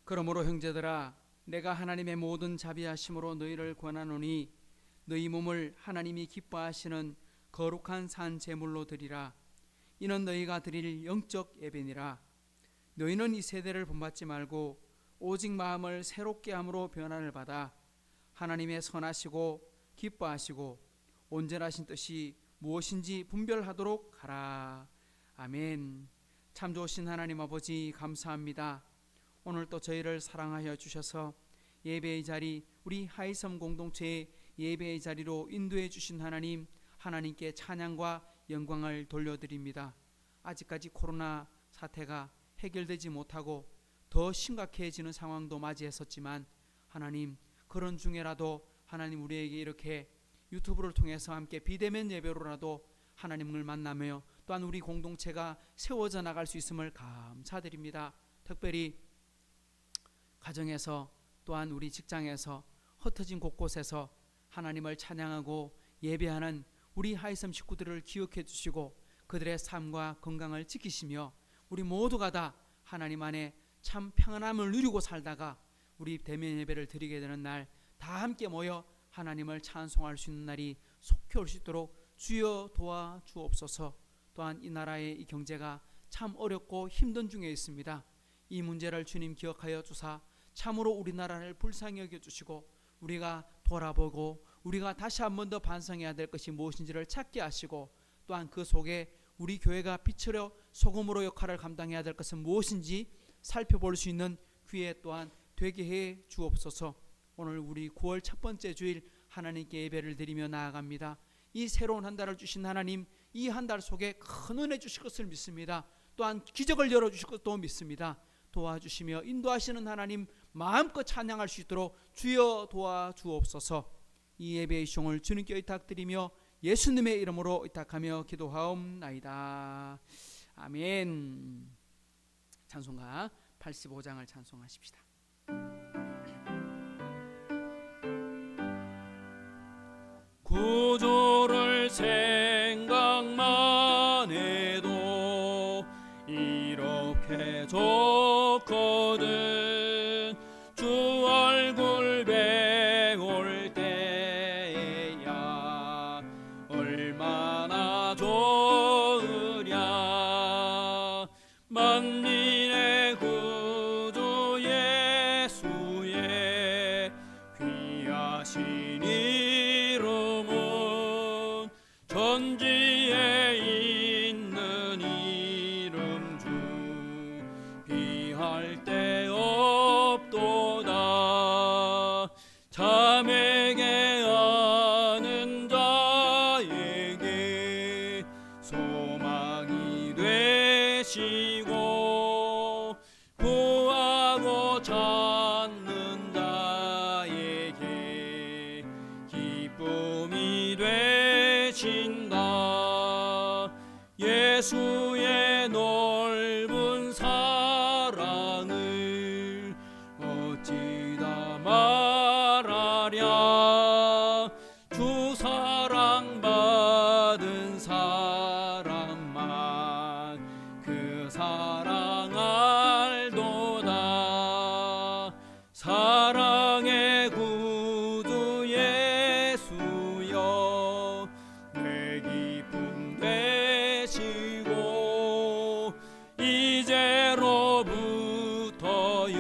그러므로 형제들아, 내가 하나님의 모든 자비하심으로 너희를 권하노니 너희 몸을 하나님이 기뻐하시는 거룩한 산 제물로 드리라. 이는 너희가 드릴 영적 예배니라. 너희는 이 세대를 본받지 말고 오직 마음을 새롭게 함으로 변화를 받아 하나님의 선하시고 기뻐하시고 온전하신 뜻이 무엇인지 분별하도록 하라. 아멘. 참 좋으신 하나님 아버지, 감사합니다. 오늘 또 저희를 사랑하여 주셔서 예배의 자리, 우리 하이섬 공동체의 예배의 자리로 인도해 주신 하나님, 하나님께 찬양과 영광을 돌려드립니다. 아직까지 코로나 사태가 해결되지 못하고 더 심각해지는 상황도 맞이했었지만 하나님, 그런 중에라도 하나님 우리에게 이렇게 유튜브를 통해서 함께 비대면 예배로라도 하나님을 만나며 또한 우리 공동체가 세워져 나갈 수 있음을 감사드립니다. 특별히 가정에서 또한 우리 직장에서 흩어진 곳곳에서 하나님을 찬양하고 예배하는 우리 하이섬 식구들을 기억해 주시고 그들의 삶과 건강을 지키시며 우리 모두가 다 하나님 안에 참 평안함을 누리고 살다가 우리 대면 예배를 드리게 되는 날 다 함께 모여 하나님을 찬송할 수 있는 날이 속히 올 수 있도록 주여 도와 주옵소서. 또한 이 나라의 이 경제가 참 어렵고 힘든 중에 있습니다. 이 문제를 주님 기억하여 주사 참으로 우리나라를 불쌍히 여겨주시고 우리가 돌아보고 우리가 다시 한 번 더 반성해야 될 것이 무엇인지를 찾게 하시고 또한 그 속에 우리 교회가 빛으로 소금으로 역할을 감당해야 될 것은 무엇인지 살펴볼 수 있는 기회 또한 되게 해 주옵소서. 오늘 우리 9월 첫 번째 주일 하나님께 예배를 드리며 나아갑니다. 이 새로운 한 달을 주신 하나님, 이 한 달 속에 큰 은혜 주실 것을 믿습니다. 또한 기적을 열어주실 것도 믿습니다. 도와주시며 인도하시는 하나님 마음껏 찬양할 수 있도록 주여 도와주옵소서. 이 예배의 시종을 주님께 의탁드리며 예수님의 이름으로 의탁하며 기도하옵나이다. 아멘. 찬송가 85장을 찬송하십시다. 구주를 생각만 해도 이렇게 좋거든. 주 얼굴 배울 때야 얼마나 좋으랴. 만민의 구주 예수의 귀하신 이름은 전지에 있는 이름 중 비할 데 없도다. 자매게 아는 자에게 소망이 되시고 구하고 찾는 자에게 기쁨이 되신다. 예수의 넓은 사랑을 어찌 다 말하랴. 주 사랑 받은 사람만 그 사랑 알도다. 사랑의 구주 예수여 내 기쁨 되시고 이제로부터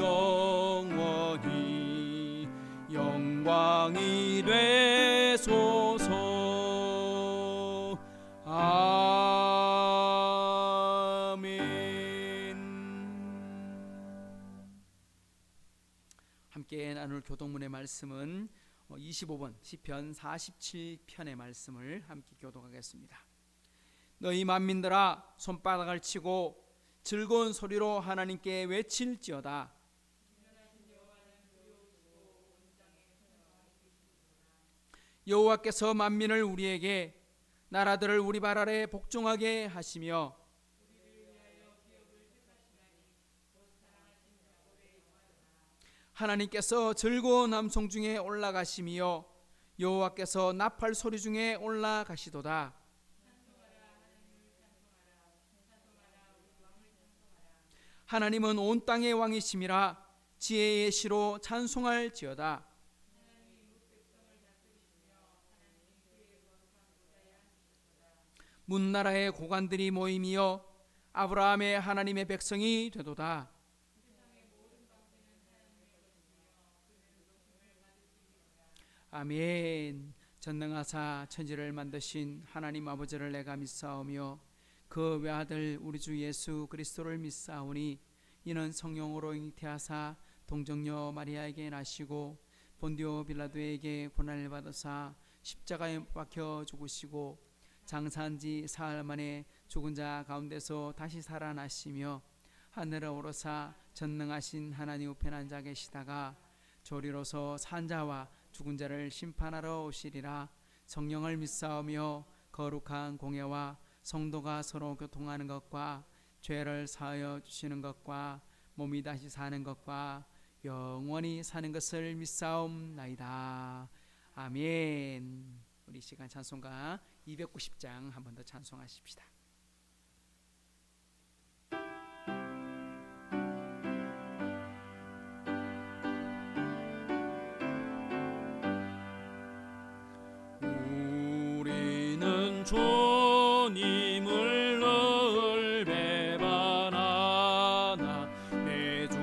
영원히 영광이 되소서. 아멘. 함께 나눌 교독문의 말씀은 25번 시편 47편의 말씀을 함께 교독하겠습니다. 너희 만민들아 손바닥을 치고 즐거운 소리로 하나님께 외칠지어다. 여호와께서 만민을 우리에게 나라들을 우리 발 아래 복종하게 하시며 하나님께서 즐거운 함성 중에 올라가시며 여호와께서 나팔 소리 중에 올라가시도다. 하나님은 온 땅의 왕이심이라 지혜의 시로 찬송할지어다. 문나라의 고관들이 모임이여 아브라함의 하나님의 백성이 되도다. 아멘. 전능하사 천지를 만드신 하나님 아버지를 내가 믿사오며 그 외아들 우리 주 예수 그리스도를 믿사오니 이는 성령으로 잉태하사 동정녀 마리아에게 나시고 본디오 빌라도에게 고난을 받으사 십자가에 박혀 죽으시고 장사한 지 사흘 만에 죽은 자 가운데서 다시 살아나시며 하늘에 오르사 전능하신 하나님 우편에 앉아 계시다가 조리로서 산 자와 죽은 자를 심판하러 오시리라. 성령을 믿사오며 거룩한 공예와 성도가 서로 교통하는 것과 죄를 사하여 주시는 것과 몸이 다시 사는 것과 영원히 사는 것을 믿사옵나이다. 아멘. 우리 시간 찬송가 290장 한 번 더 찬송하십시다. 우리는 주님을 늘 배반하나 내 주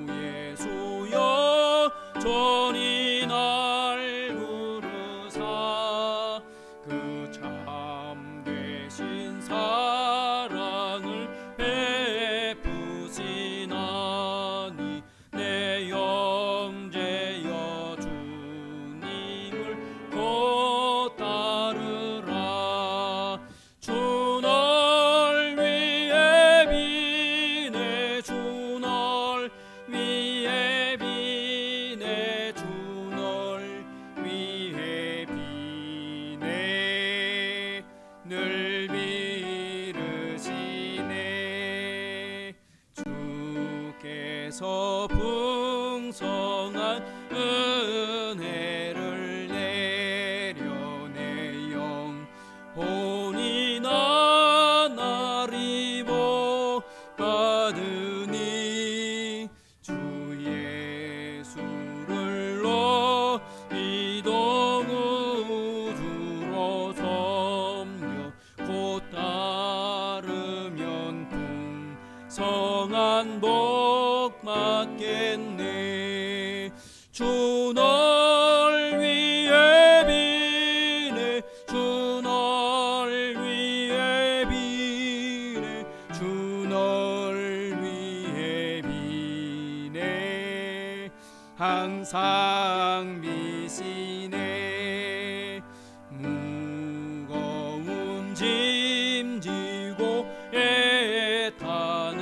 예수여 전이 날 부르사 그 참되신 사랑을 베푸시나니 내 영제여 주님을 곧 따르라. 주 널 위해 비네 주 널 위해 비네 주 널 위해 비네 늘 비르시네. 주께서 풍성한 은혜를 내려 내 영혼이 나날이 복받으니 주 예수를 너희도 구주로 섬겨 곧 따르면 풍성한 복 받겠네. 주 널 위해 비네 주 널 위해 비네 주 널 위해 비네 항상 비시네. 무거운 짐 지고 애타는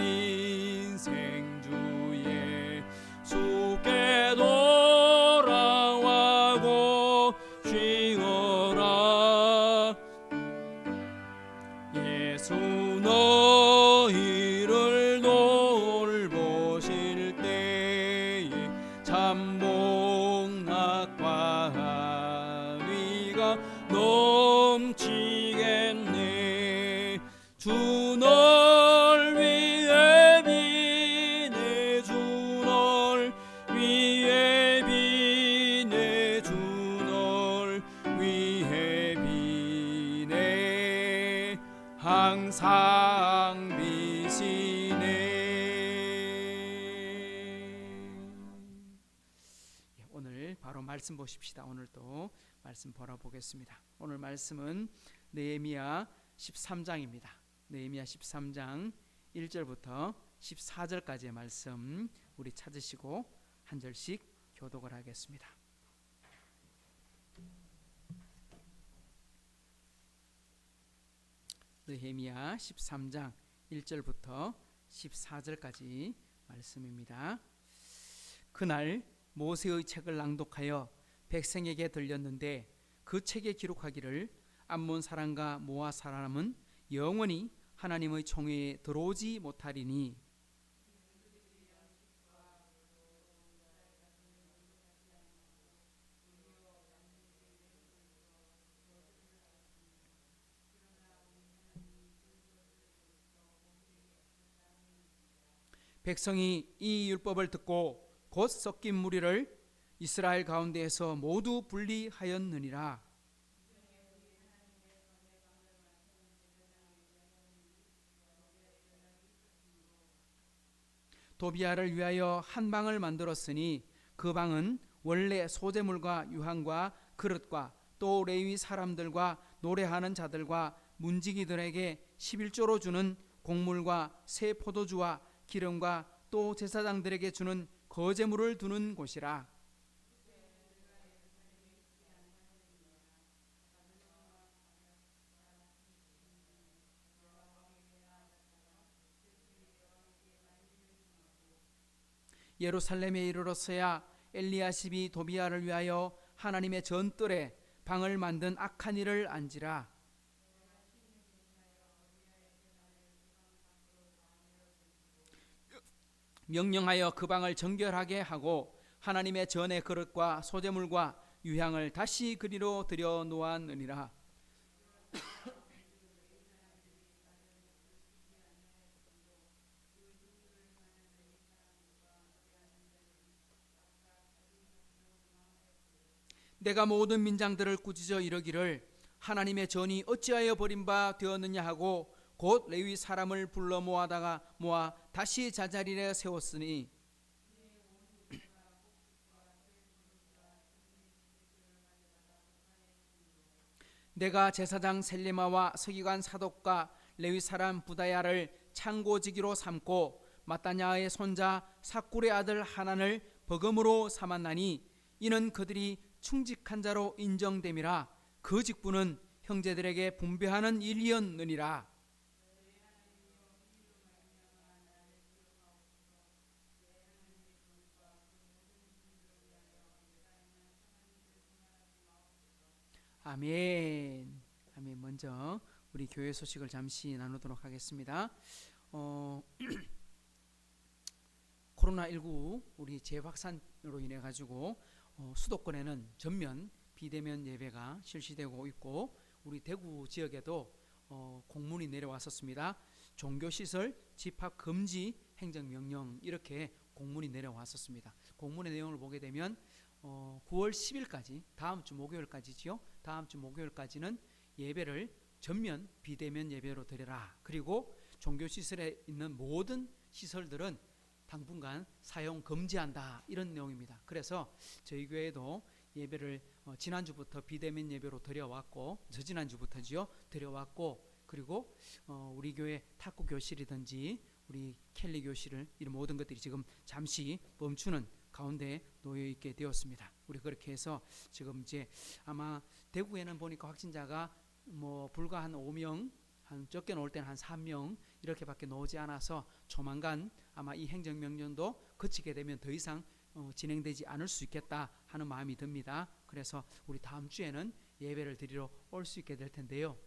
인생 주 예수께 돌아와고 쉬어라. 예수 너희를 돌보실 때에 참 복락과 함의가 넘치겠네. 주 널 위해 비네 주 널 위해 비네 주 널 위해 비네 항상 비시네. 오늘 바로 말씀 보십시다. 오늘 또 말씀 보겠습니다. 오늘 말씀은 느헤미야 13장입니다. 느헤미야 13장 1절부터 14절까지의 말씀 우리 찾으시고 한 절씩 교독을 하겠습니다. 느헤미야 13장 1절부터 14절까지 말씀입니다. 그날 모세의 책을 낭독하여 백성에게 들렸는데 그 책에 기록하기를 암몬 사람과 모압 사람은 영원히 하나님의 총회에 들어오지 못하리니 백성이 이 율법을 듣고 곧 섞인 무리를 이스라엘 가운데에서 모두 분리하였느니라. 도비아를 위하여 한 방을 만들었으니 그 방은 원래 소재물과 유향과 그릇과 또 레위 사람들과 노래하는 자들과 문지기들에게 11조로 주는 곡물과 새 포도주와 기름과 또 제사장들에게 주는 거제물을 두는 곳이라. 예루살렘에 이르렀어야 엘리야십이 도비아를 위하여 하나님의 전뜰에 방을 만든 악한 일을 안지라. 명령하여 그 방을 정결하게 하고 하나님의 전의 그릇과 소재물과 유향을 다시 그리로 들여 놓았느니라. 내가 모든 민장들을 꾸짖어 이르기를 하나님의 전이 어찌하여 버림바 되었느냐 하고 곧 레위 사람을 불러 모아 다시 제자리에 세웠으니 내가 제사장 셀레마와 서기관 사독과 레위 사람 부다야를 창고지기로 삼고 마따냐의 손자 삭굴의 아들 하난을 버금으로 삼았나니 이는 그들이 충직한 자로 인정됨이라. 그 직분은 형제들에게 분배하는 일이었느니라. 아멘. 아멘. 먼저 우리 교회 소식을 잠시 나누도록 하겠습니다. 코로나19 우리 재확산으로 인해 가지고 수도권에는 전면 비대면 예배가 실시되고 있고 우리 대구 지역에도 공문이 내려왔었습니다. 종교시설 집합 금지 행정명령 이렇게 공문이 내려왔었습니다. 공문의 내용을 보게 되면 9월 10일까지 다음 주 목요일까지지요. 다음 주 목요일까지는 예배를 전면 비대면 예배로 드려라. 그리고 종교시설에 있는 모든 시설들은 당분간 사용 금지한다. 이런 내용입니다. 그래서 저희 교회도 예배를 지난주부터 비대면 예배로 드려왔고 저지난주부터지요. 드려왔고 그리고 우리 교회 탁구 교실이든지 우리 켈리 교실을 이런 모든 것들이 지금 잠시 멈추는 가운데 놓여 있게 되었습니다. 우리 그렇게 해서 지금 이제 아마 대구에는 보니까 확진자가 불과 한 5명, 한 적게 나올 때는 한 3명 이렇게밖에 나오지 않아서 조만간 아마 이 행정명령도 거치게 되면 더 이상 진행되지 않을 수 있겠다 하는 마음이 듭니다. 그래서 우리 다음 주에는 예배를 드리러 올 수 있게 될 텐데요.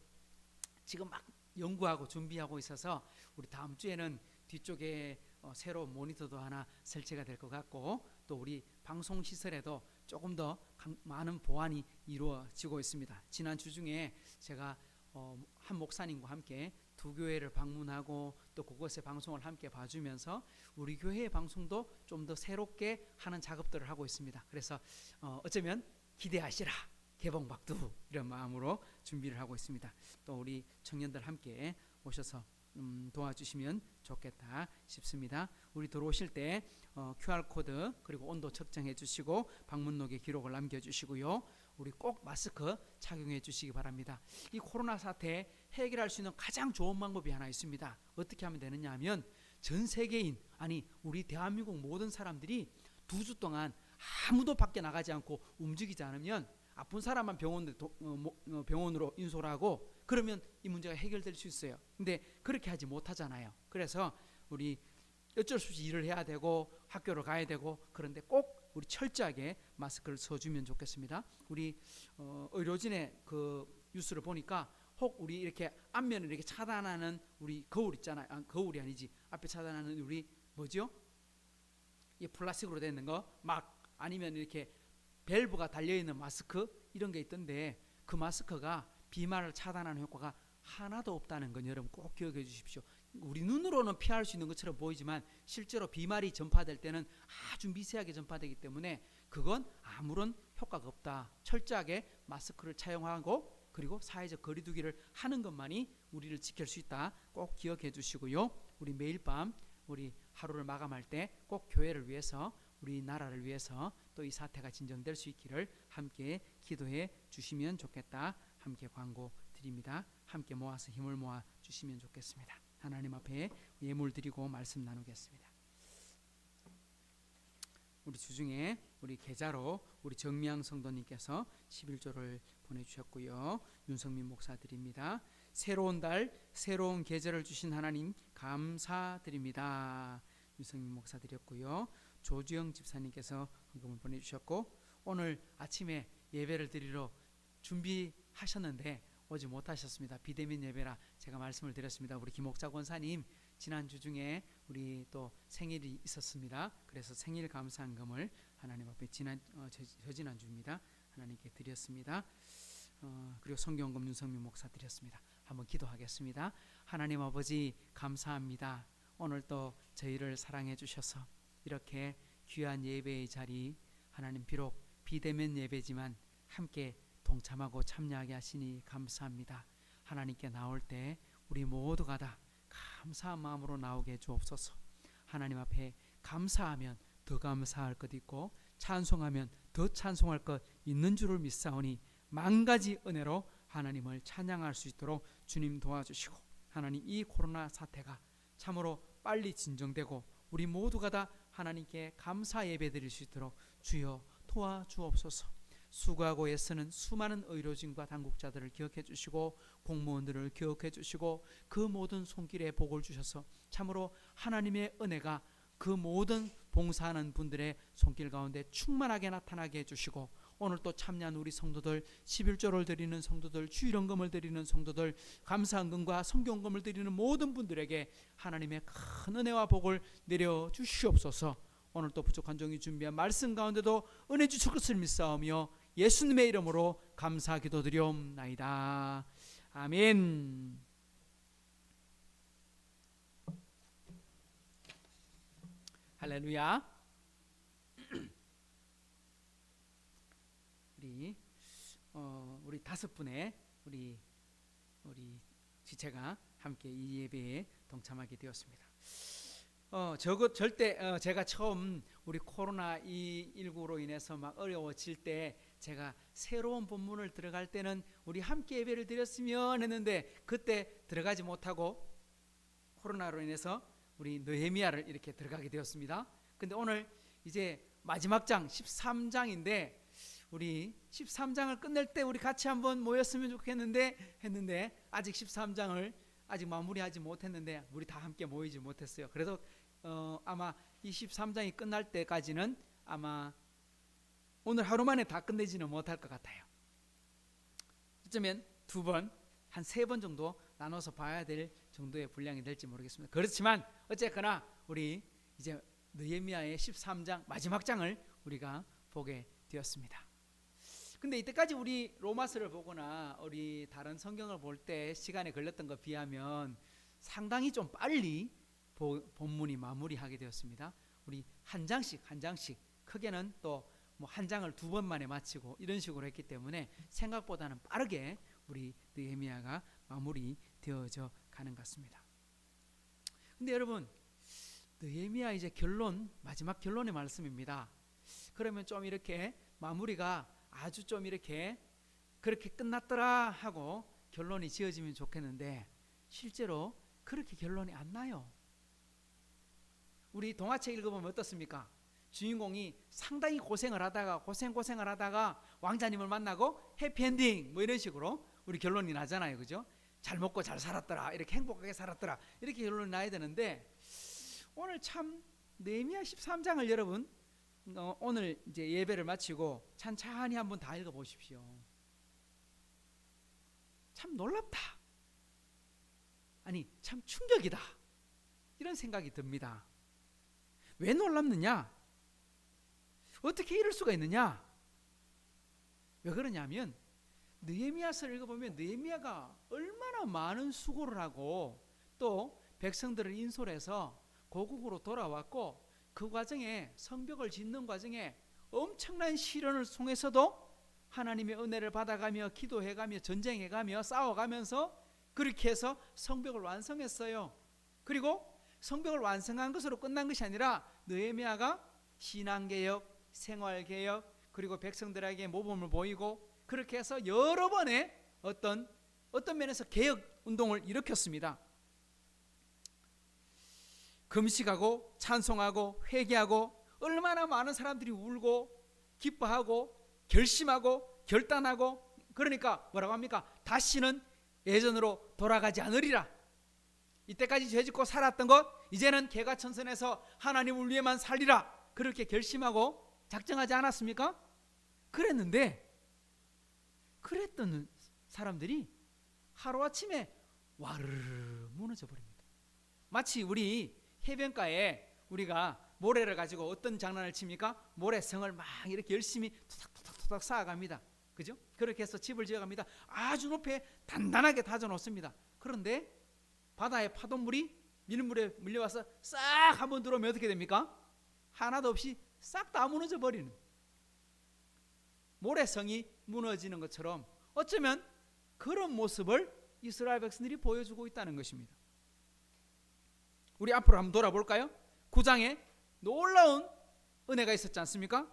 지금 막 연구하고 준비하고 있어서 우리 다음 주에는 뒤쪽에 새로운 모니터도 하나 설치가 될 것 같고 또 우리 방송 시설에도 조금 더 많은 보완이 이루어지고 있습니다. 지난 주 중에 제가 한 목사님과 함께 두 교회를 방문하고 또 그곳의 방송을 함께 봐주면서 우리 교회의 방송도 좀 더 새롭게 하는 작업들을 하고 있습니다. 그래서 어쩌면 기대하시라 개봉박두 이런 마음으로 준비를 하고 있습니다. 또 우리 청년들 함께 오셔서 도와주시면 좋겠다 싶습니다. 우리 들어오실 때 QR코드 그리고 온도 측정해 주시고 방문록에 기록을 남겨주시고요. 우리 꼭 마스크 착용해 주시기 바랍니다. 이 코로나 사태 해결할 수 있는 가장 좋은 방법이 하나 있습니다. 어떻게 하면 되느냐 하면 전 세계인 아니 우리 대한민국 모든 사람들이 2주 동안 아무도 밖에 나가지 않고 움직이지 않으면 아픈 사람만 병원으로 인솔 하고 그러면 이 문제가 해결될 수 있어요. 근데 그렇게 하지 못하잖아요. 그래서 우리 어쩔 수 없이 일을 해야 되고 학교를 가야 되고 그런데 꼭 우리 철저하게 마스크를 써주면 좋겠습니다. 우리 의료진의 그 뉴스를 보니까 혹 우리 이렇게 앞면을 이렇게 차단하는 우리 거울 있잖아요. 거울이 아니지. 앞에 차단하는 우리 뭐죠? 이 플라스틱으로 되어 있는 거 막 아니면 이렇게 밸브가 달려있는 마스크 이런 게 있던데 그 마스크가 비말을 차단하는 효과가 하나도 없다는 건 여러분 꼭 기억해 주십시오. 우리 눈으로는 피할 수 있는 것처럼 보이지만 실제로 비말이 전파될 때는 아주 미세하게 전파되기 때문에 그건 아무런 효과가 없다. 철저하게 마스크를 착용하고 그리고 사회적 거리두기를 하는 것만이 우리를 지킬 수 있다. 꼭 기억해 주시고요. 우리 매일 밤 우리 하루를 마감할 때 꼭 교회를 위해서 우리 나라를 위해서 또 이 사태가 진정될 수 있기를 함께 기도해 주시면 좋겠다. 함께 광고 드립니다. 함께 모아서 힘을 모아 주시면 좋겠습니다. 하나님 앞에 예물 드리고 말씀 나누겠습니다. 우리 주중에 우리 계좌로 우리 정미양 성도님께서 11조를 보내주셨고요. 윤성민 목사 드립니다. 새로운 달 새로운 계절을 주신 하나님 감사드립니다. 윤성민 목사 드렸고요. 조주영 집사님께서 헌금을 보내주셨고 오늘 아침에 예배를 드리러 준비하셨는데 오지 못하셨습니다. 비대면 예배라 제가 말씀을 드렸습니다. 우리 김옥자 권사님 지난주 중에 우리 또 생일이 있었습니다. 그래서 생일 감사한금을 하나님 앞에 저지난주입니다. 하나님께 드렸습니다. 그리고 성경금 윤성민 목사 드렸습니다. 한번 기도하겠습니다. 하나님 아버지 감사합니다. 오늘 또 저희를 사랑해 주셔서 이렇게 귀한 예배의 자리 하나님 비록 비대면 예배지만 함께 동참하고 참여하게 하시니 감사합니다. 하나님께 나올 때 우리 모두가 다 감사한 마음으로 나오게 주옵소서. 하나님 앞에 감사하면 더 감사할 것 있고 찬송하면 더 찬송할 것 있는 줄을 믿사오니 만가지 은혜로 하나님을 찬양할 수 있도록 주님 도와주시고 하나님 이 코로나 사태가 참으로 빨리 진정되고 우리 모두가 다 하나님께 감사 예배 드릴 수 있도록 주여 도와주옵소서. 수고하고 애쓰는 수많은 의료진과 당국자들을 기억해 주시고 공무원들을 기억해 주시고 그 모든 손길에 복을 주셔서 참으로 하나님의 은혜가 그 모든 봉사하는 분들의 손길 가운데 충만하게 나타나게 해주시고 오늘 또 참여한 우리 성도들 11조를 드리는 성도들 주일헌금을 드리는 성도들 감사헌금과 성경헌금을 드리는 모든 분들에게 하나님의 큰 은혜와 복을 내려주시옵소서. 오늘 또 부족한 종이 준비한 말씀 가운데도 은혜 주실 것을 믿사오며 예수님의 이름으로 감사 기도드리옵나이다. 아멘. 할렐루야. 우리 5분의 우리 지체가 함께 이 예배에 동참하게 되었습니다. 절대 제가 처음 우리 코로나 19로 인해서 막 어려워질 때 제가 새로운 본문을 들어갈 때는 우리 함께 예배를 드렸으면 했는데 그때 들어가지 못하고 코로나로 인해서 우리 느헤미야를 이렇게 들어가게 되었습니다. 근데 오늘 이제 마지막 장 13장인데 우리 13장을 끝낼 때 우리 같이 한번 모였으면 좋겠는데 했는데 아직 13장을 아직 마무리하지 못했는데 우리 다 함께 모이지 못했어요. 그래서 아마 이 13장이 끝날 때까지는 아마 오늘 하루 만에 다 끝내지는 못할 것 같아요. 어쩌면 2번, 한 3번 정도 나눠서 봐야 될 정도의 분량이 될지 모르겠습니다. 그렇지만 어쨌거나 우리 이제 느헤미야의 13장 마지막 장을 우리가 보게 되었습니다. 근데 이때까지 우리 로마서를 보거나 우리 다른 성경을 볼 때 시간에 걸렸던 것 비하면 상당히 좀 빨리 본문이 마무리하게 되었습니다. 우리 한 장씩 크게는 또 뭐 한 장을 2번 만에 마치고 이런 식으로 했기 때문에 생각보다는 빠르게 우리 느헤미야가 마무리 되어져 가는 것 같습니다. 근데 여러분 느헤미야 이제 마지막 결론의 말씀입니다. 그러면 좀 이렇게 마무리가 아주 좀 이렇게 그렇게 끝났더라 하고 결론이 지어지면 좋겠는데 실제로 그렇게 결론이 안 나요. 우리 동화책 읽어보면 어떻습니까? 주인공이 상당히 고생을 하다가 왕자님을 만나고 해피엔딩 뭐 이런 식으로 우리 결론이 나잖아요. 그죠? 잘 먹고 잘 살았더라, 이렇게 행복하게 살았더라, 이렇게 결론이 나야 되는데 오늘 참 느헤미야 13장을 여러분 오늘 이제 예배를 마치고 찬찬히 한번 다 읽어보십시오. 참 놀랍다, 아니 참 충격이다, 이런 생각이 듭니다. 왜 놀랍느냐? 어떻게 이럴 수가 있느냐? 왜 그러냐면 느헤미야서를 읽어보면 느헤미야가 얼마나 많은 수고를 하고 또 백성들을 인솔해서 고국으로 돌아왔고, 그 과정에 성벽을 짓는 과정에 엄청난 시련을 통해서도 하나님의 은혜를 받아가며 기도해가며 전쟁해가며 싸워가면서 그렇게 해서 성벽을 완성했어요. 그리고 성벽을 완성한 것으로 끝난 것이 아니라 느헤미야가 신앙개혁, 생활개혁, 그리고 백성들에게 모범을 보이고 그렇게 해서 여러 번의 어떤 면에서 개혁 운동을 일으켰습니다. 금식하고 찬송하고 회개하고 얼마나 많은 사람들이 울고 기뻐하고 결심하고 결단하고, 그러니까 뭐라고 합니까? 다시는 예전으로 돌아가지 않으리라. 이때까지 죄짓고 살았던 것 이제는 개가천선해서 하나님을 위해만 살리라, 그렇게 결심하고 작정하지 않았습니까? 그랬던 사람들이 하루아침에 와르르 무너져 버립니다. 마치 우리 해변가에 우리가 모래를 가지고 어떤 장난을 칩니까? 모래성을 막 이렇게 열심히 토닥토닥 쌓아갑니다. 그죠? 그렇게 해서 집을 지어갑니다. 아주 높이 단단하게 다져놓습니다. 그런데 바다의 파도물이 민물에 밀려와서 싹 한번 들어오면 어떻게 됩니까? 하나도 없이 싹 다 무너져 버리는, 모래성이 무너지는 것처럼 어쩌면 그런 모습을 이스라엘 백성들이 보여주고 있다는 것입니다. 우리 앞으로 한번 돌아볼까요? 9장에 놀라운 은혜가 있었지 않습니까?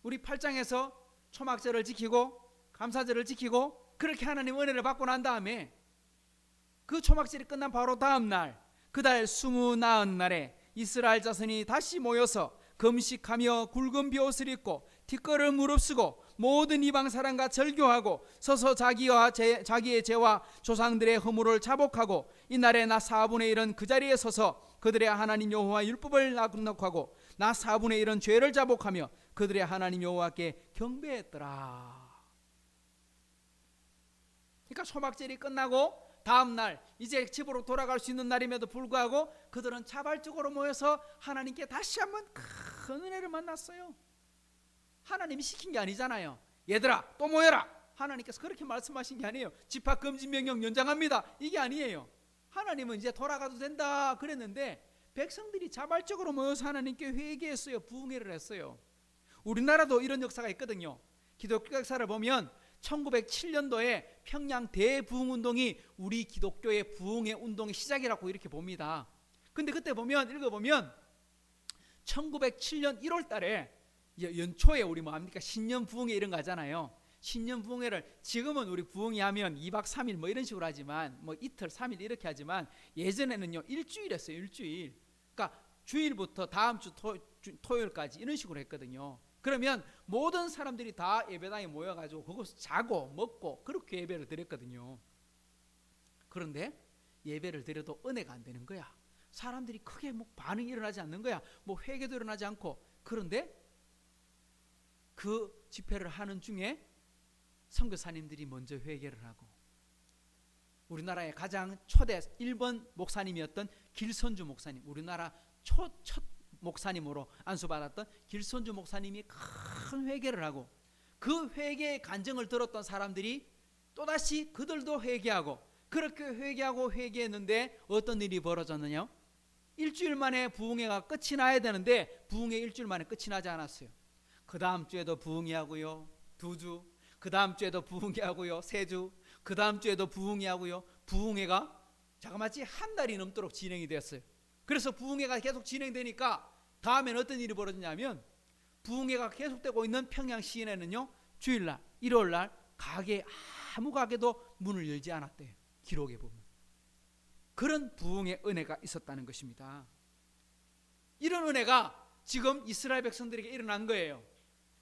우리 8장에서 초막절을 지키고 감사절을 지키고 그렇게 하나님 은혜를 받고 난 다음에 그 초막절이 끝난 바로 다음 날, 그달 29날에 이스라엘 자손이 다시 모여서 금식하며 굵은 벼옷을 입고 티끌을 무릅쓰고 모든 이방 사람과 절교하고 서서 자기의 죄와 조상들의 허물을 자복하고 이날에 나 4분의 1은 그 자리에 서서 그들의 하나님 여호와 율법을 납득하고 나 4분의 1은 죄를 자복하며 그들의 하나님 여호와께 경배했더라. 그러니까 초막절이 끝나고 다음 날 이제 집으로 돌아갈 수 있는 날임에도 불구하고 그들은 자발적으로 모여서 하나님께 다시 한번 큰 은혜를 만났어요. 하나님이 시킨 게 아니잖아요. 얘들아 또 모여라, 하나님께서 그렇게 말씀하신 게 아니에요. 집합금지명령 연장합니다, 이게 아니에요. 하나님은 이제 돌아가도 된다 그랬는데 백성들이 자발적으로 모여서 하나님께 회개했어요. 부흥회를 했어요. 우리나라도 이런 역사가 있거든요. 기독교 역사를 보면 1907년도에 평양 대부흥운동이 우리 기독교의 부흥의 운동의 시작이라고 이렇게 봅니다. 근데 그때 읽어보면 1907년 1월 달에 연초에 우리 뭐합니까? 신년 부흥회 이런 거 하잖아요. 신년 부흥회를 지금은 우리 부흥회 하면 2박 3일 뭐 이런 식으로 하지만 뭐 이틀 3일 이렇게 하지만 예전에는요 일주일 했어요. 일주일. 그러니까 주일부터 다음 주 토요일까지 이런 식으로 했거든요. 그러면 모든 사람들이 다 예배당에 모여가지고 거기서 자고 먹고 그렇게 예배를 드렸거든요. 그런데 예배를 드려도 은혜가 안 되는 거야. 사람들이 크게 뭐 반응이 일어나지 않는 거야. 뭐 회개도 일어나지 않고. 그런데 그 집회를 하는 중에 선교사님들이 먼저 회개를 하고, 우리나라의 가장 초대 1번 목사님이었던 길선주 목사님, 우리나라 첫 목사님으로 안수받았던 길선주 목사님이 큰 회개를 하고, 그 회개의 간증을 들었던 사람들이 또다시 그들도 회개하고, 그렇게 회개하고 회개했는데 어떤 일이 벌어졌느냐? 일주일 만에 부흥회가 끝이 나야 되는데 부흥회 일주일 만에 끝이 나지 않았어요. 그 다음 주에도 부흥회 하고요, 2주, 그 다음 주에도 부흥회 하고요, 3주, 그 다음 주에도 부흥회 하고요. 부흥회가 자그마치 한 달이 넘도록 진행이 됐어요. 그래서 부흥회가 계속 진행되니까 다음엔 어떤 일이 벌어지냐면, 부흥회가 계속되고 있는 평양 시내는요 주일날 1월날 아무 가게도 문을 열지 않았대요. 기록에 보면 그런 부흥의 은혜가 있었다는 것입니다. 이런 은혜가 지금 이스라엘 백성들에게 일어난 거예요.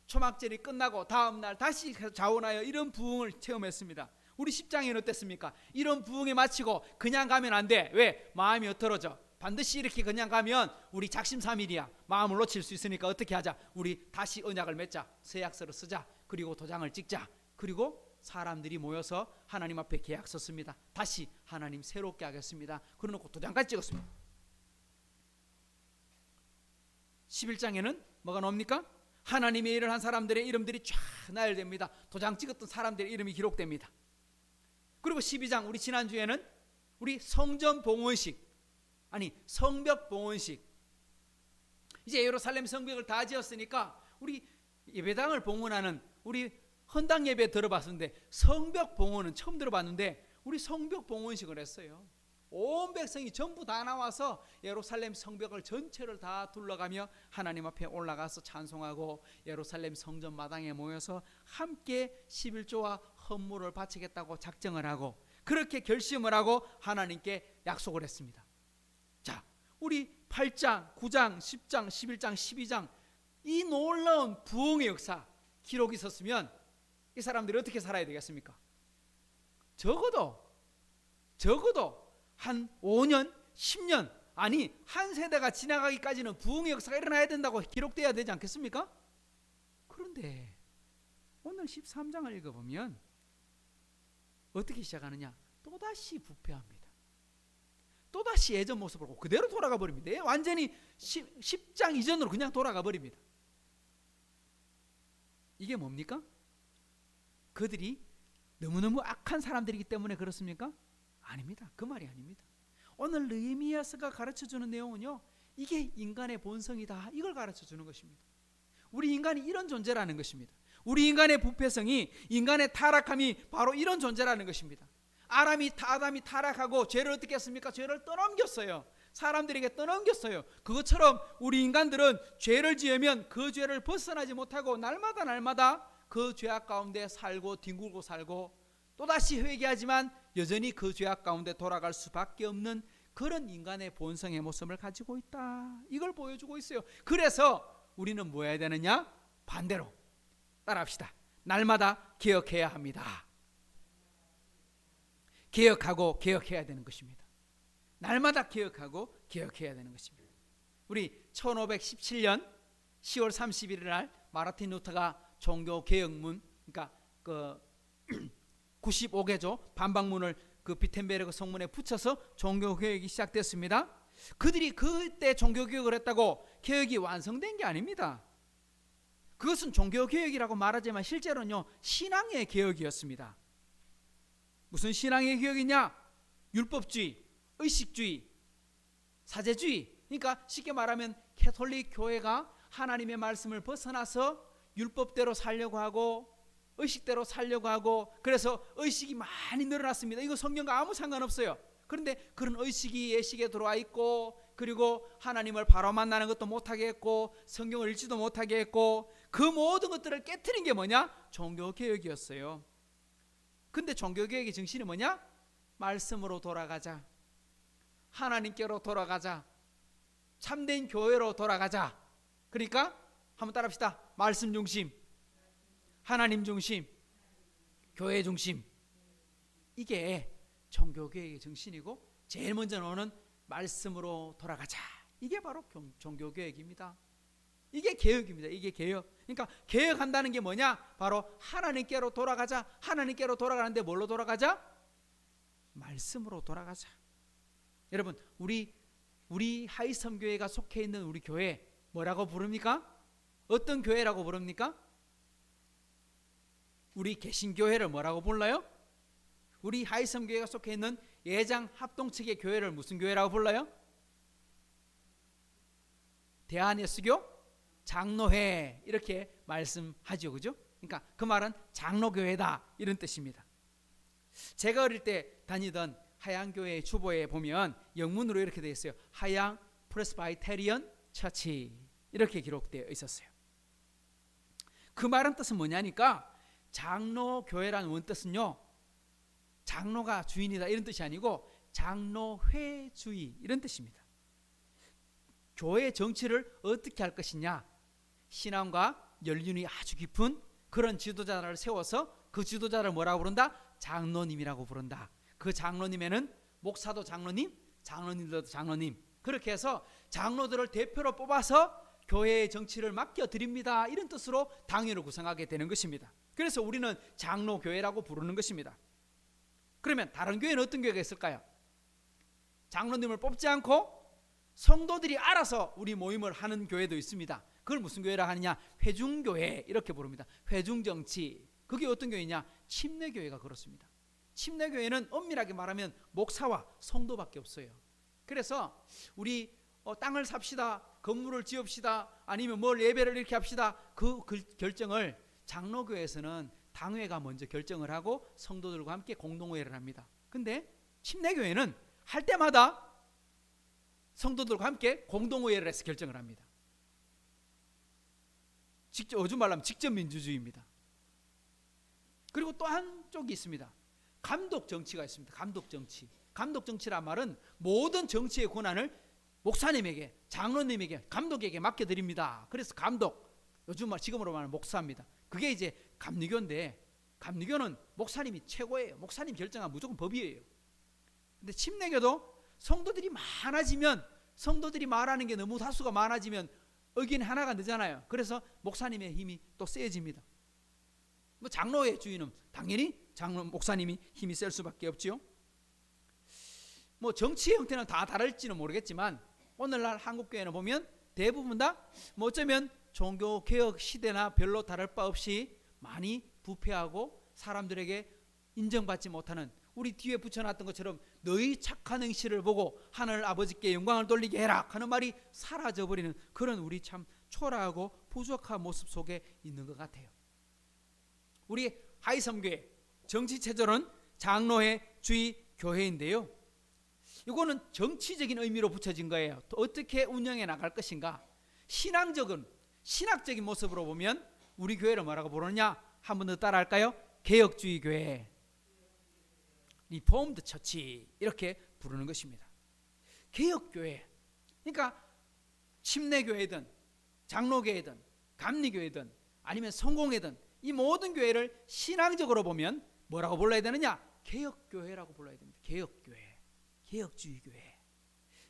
초막절이 끝나고 다음날 다시 자원하여 이런 부흥을 체험했습니다. 우리 10장에는 어땠습니까? 이런 부흥에 마치고 그냥 가면 안 돼. 왜? 마음이 엇떨어져. 반드시 이렇게 그냥 가면 우리 작심삼일이야. 마음을 놓칠 수 있으니까 어떻게 하자? 우리 다시 언약을 맺자. 서약서를 쓰자. 그리고 도장을 찍자. 그리고 사람들이 모여서 하나님 앞에 계약 썼습니다. 다시 하나님 새롭게 하겠습니다. 그러놓고 도장까지 찍었습니다. 11장에는 뭐가 나옵니까? 하나님의 일을 한 사람들의 이름들이 쫙 나열됩니다. 도장 찍었던 사람들의 이름이 기록됩니다. 그리고 12장, 우리 지난주에는 우리 성전 봉헌식, 아니 성벽 봉헌식, 이제 예루살렘 성벽을 다 지었으니까 우리 예배당을 봉헌하는 우리 헌당 예배 들어봤는데 성벽 봉헌은 처음 들어봤는데 우리 성벽 봉헌식을 했어요. 온 백성이 전부 다 나와서 예루살렘 성벽을 전체를 다 둘러가며 하나님 앞에 올라가서 찬송하고 예루살렘 성전 마당에 모여서 함께 11조와 헌물을 바치겠다고 작정을 하고 그렇게 결심을 하고 하나님께 약속을 했습니다. 자, 우리 8장, 9장, 10장, 11장, 12장 이 놀라운 부흥의 역사 기록이 있었으면 이 사람들이 어떻게 살아야 되겠습니까? 적어도 한 5년, 10년, 아니 한 세대가 지나가기까지는 부흥의 역사가 일어나야 된다고 기록돼야 되지 않겠습니까? 그런데 오늘 13장을 읽어보면 어떻게 시작하느냐? 또다시 부패합니다. 또다시 예전 모습을 보고 그대로 돌아가 버립니다. 완전히 10장 이전으로 그냥 돌아가 버립니다. 이게 뭡니까? 그들이 너무너무 악한 사람들이기 때문에 그렇습니까? 아닙니다. 그 말이 아닙니다. 오늘 느헤미야서가 가르쳐주는 내용은요, 이게 인간의 본성이다, 이걸 가르쳐주는 것입니다. 우리 인간이 이런 존재라는 것입니다. 우리 인간의 부패성이, 인간의 타락함이 바로 이런 존재라는 것입니다. 아담이 타락하고 죄를 어떻게 했습니까? 죄를 떠넘겼어요. 사람들에게 떠넘겼어요. 그것처럼 우리 인간들은 죄를 지으면 그 죄를 벗어나지 못하고 날마다 그 죄악 가운데 살고 뒹굴고 살고 또다시 회개하지만 여전히 그 죄악 가운데 돌아갈 수밖에 없는 그런 인간의 본성의 모습을 가지고 있다, 이걸 보여주고 있어요. 그래서 우리는 뭐 해야 되느냐? 반대로 따라합시다. 날마다 개혁해야 합니다. 개혁하고 개혁해야 되는 것입니다. 날마다 개혁하고 개혁해야 되는 것입니다. 우리 1517년 10월 31일 날 마르틴 루터가 종교개혁문, 그러니까 그 95개조 반박문을 그 비텐베르그 성문에 붙여서 종교개혁이 시작됐습니다. 그들이 그때 종교개혁을 했다고 개혁이 완성된 게 아닙니다. 그것은 종교개혁이라고 말하지만 실제로는요, 신앙의 개혁이었습니다. 무슨 신앙의 개혁이냐? 율법주의, 의식주의, 사제주의. 그러니까 쉽게 말하면 캐톨릭 교회가 하나님의 말씀을 벗어나서 율법대로 살려고 하고 의식대로 살려고 하고, 그래서 의식이 많이 늘어났습니다. 이거 성경과 아무 상관없어요. 그런데 그런 의식이 예식에 들어와 있고, 그리고 하나님을 바로 만나는 것도 못하게 했고, 성경을 읽지도 못하게 했고, 그 모든 것들을 깨트린 게 뭐냐? 종교개혁이었어요. 근데 종교개혁의 정신이 뭐냐? 말씀으로 돌아가자, 하나님께로 돌아가자, 참된 교회로 돌아가자. 그러니까 한번 따라합시다. 말씀 중심, 하나님 중심, 교회 중심. 이게 종교개혁의 정신이고, 제일 먼저 나오는 말씀으로 돌아가자, 이게 바로 종교개혁입니다. 이게 개혁입니다. 이게 개혁. 그러니까 개혁한다는 게 뭐냐? 바로 하나님께로 돌아가자. 하나님께로 돌아가는데 뭘로 돌아가자? 말씀으로 돌아가자. 여러분, 우리 하이섬교회가 속해 있는 우리 교회 뭐라고 부릅니까? 어떤 교회라고 부릅니까? 우리 개신교회를 뭐라고 불러요? 우리 하이섬교회가 속해 있는 예장 합동측의 교회를 무슨 교회라고 불러요? 대한예수교 장로회, 이렇게 말씀하죠. 그죠? 그러니까 그 말은 장로교회다, 이런 뜻입니다. 제가 어릴 때 다니던 하양교회 주보에 보면 영문으로 이렇게 되어 있어요. 하양 프레스바이테리언 처치, 이렇게 기록되어 있었어요. 그 말은 뜻은 뭐냐니까, 장로교회라는 원뜻은요, 장로가 주인이다 이런 뜻이 아니고 장로회주의, 이런 뜻입니다. 교회 정치를 어떻게 할 것이냐, 신앙과 연륜이 아주 깊은 그런 지도자를 세워서 그 지도자를 뭐라고 부른다? 장로님이라고 부른다. 그 장로님에는 목사도 장로님, 장로님들도 장로님, 그렇게 해서 장로들을 대표로 뽑아서 교회의 정치를 맡겨드립니다, 이런 뜻으로 당회를 구성하게 되는 것입니다. 그래서 우리는 장로교회라고 부르는 것입니다. 그러면 다른 교회는 어떤 교회가 있을까요? 장로님을 뽑지 않고 성도들이 알아서 우리 모임을 하는 교회도 있습니다. 그걸 무슨 교회라 하느냐? 회중교회 이렇게 부릅니다. 회중정치. 그게 어떤 교회냐? 침례교회가 그렇습니다. 침례교회는 엄밀하게 말하면 목사와 성도밖에 없어요. 그래서 우리 땅을 삽시다, 건물을 지읍시다, 아니면 뭘 예배를 이렇게 합시다, 그 결정을 장로교회에서는 당회가 먼저 결정을 하고 성도들과 함께 공동회의를 합니다. 근데 침례교회는 할 때마다 성도들과 함께 공동회의를 해서 결정을 합니다. 요즘 말하면 직접 민주주의입니다. 그리고 또 한쪽이 있습니다. 감독 정치가 있습니다. 감독 정치. 감독 정치란 말은 모든 정치의 권한을 목사님에게, 장로님에게, 감독에게 맡겨드립니다. 그래서 감독, 지금으로 말하면 목사입니다. 그게 이제 감리교인데, 감리교는 목사님이 최고예요. 목사님 결정하면 무조건 법이에요. 근데 침례교도 성도들이 많아지면, 성도들이 말하는 게 너무 다수가 많아지면 의견이 하나가 되잖아요. 그래서 목사님의 힘이 또 세집니다. 뭐 장로의 주인은 당연히 목사님이 힘이 셀 수밖에 없죠. 뭐 정치의 형태는 다 다를지는 모르겠지만 오늘날 한국교회는 보면 대부분 다 뭐 어쩌면 종교 개혁 시대나 별로 다를 바 없이 많이 부패하고 사람들에게 인정받지 못하는, 우리 뒤에 붙여놨던 것처럼 너희 착한 행실을 보고 하늘 아버지께 영광을 돌리게 해라 하는 말이 사라져버리는 그런 우리 참 초라하고 부족한 모습 속에 있는 것 같아요. 우리 하이섬교회 정치체제로는 장로회 주의 교회인데요, 이거는 정치적인 의미로 붙여진 거예요. 또 어떻게 운영해 나갈 것인가. 신학적인 모습으로 보면 우리 교회를 뭐라고 부르느냐? 한 번 더 따라할까요? 개혁주의 교회, 리폼드 처치 이렇게 부르는 것입니다. 개혁교회, 그러니까 침례교회든 장로교회든 감리교회든 아니면 성공회든 이 모든 교회를 신앙적으로 보면 뭐라고 불러야 되느냐? 개혁교회라고 불러야 됩니다. 개혁교회, 개혁주의 교회.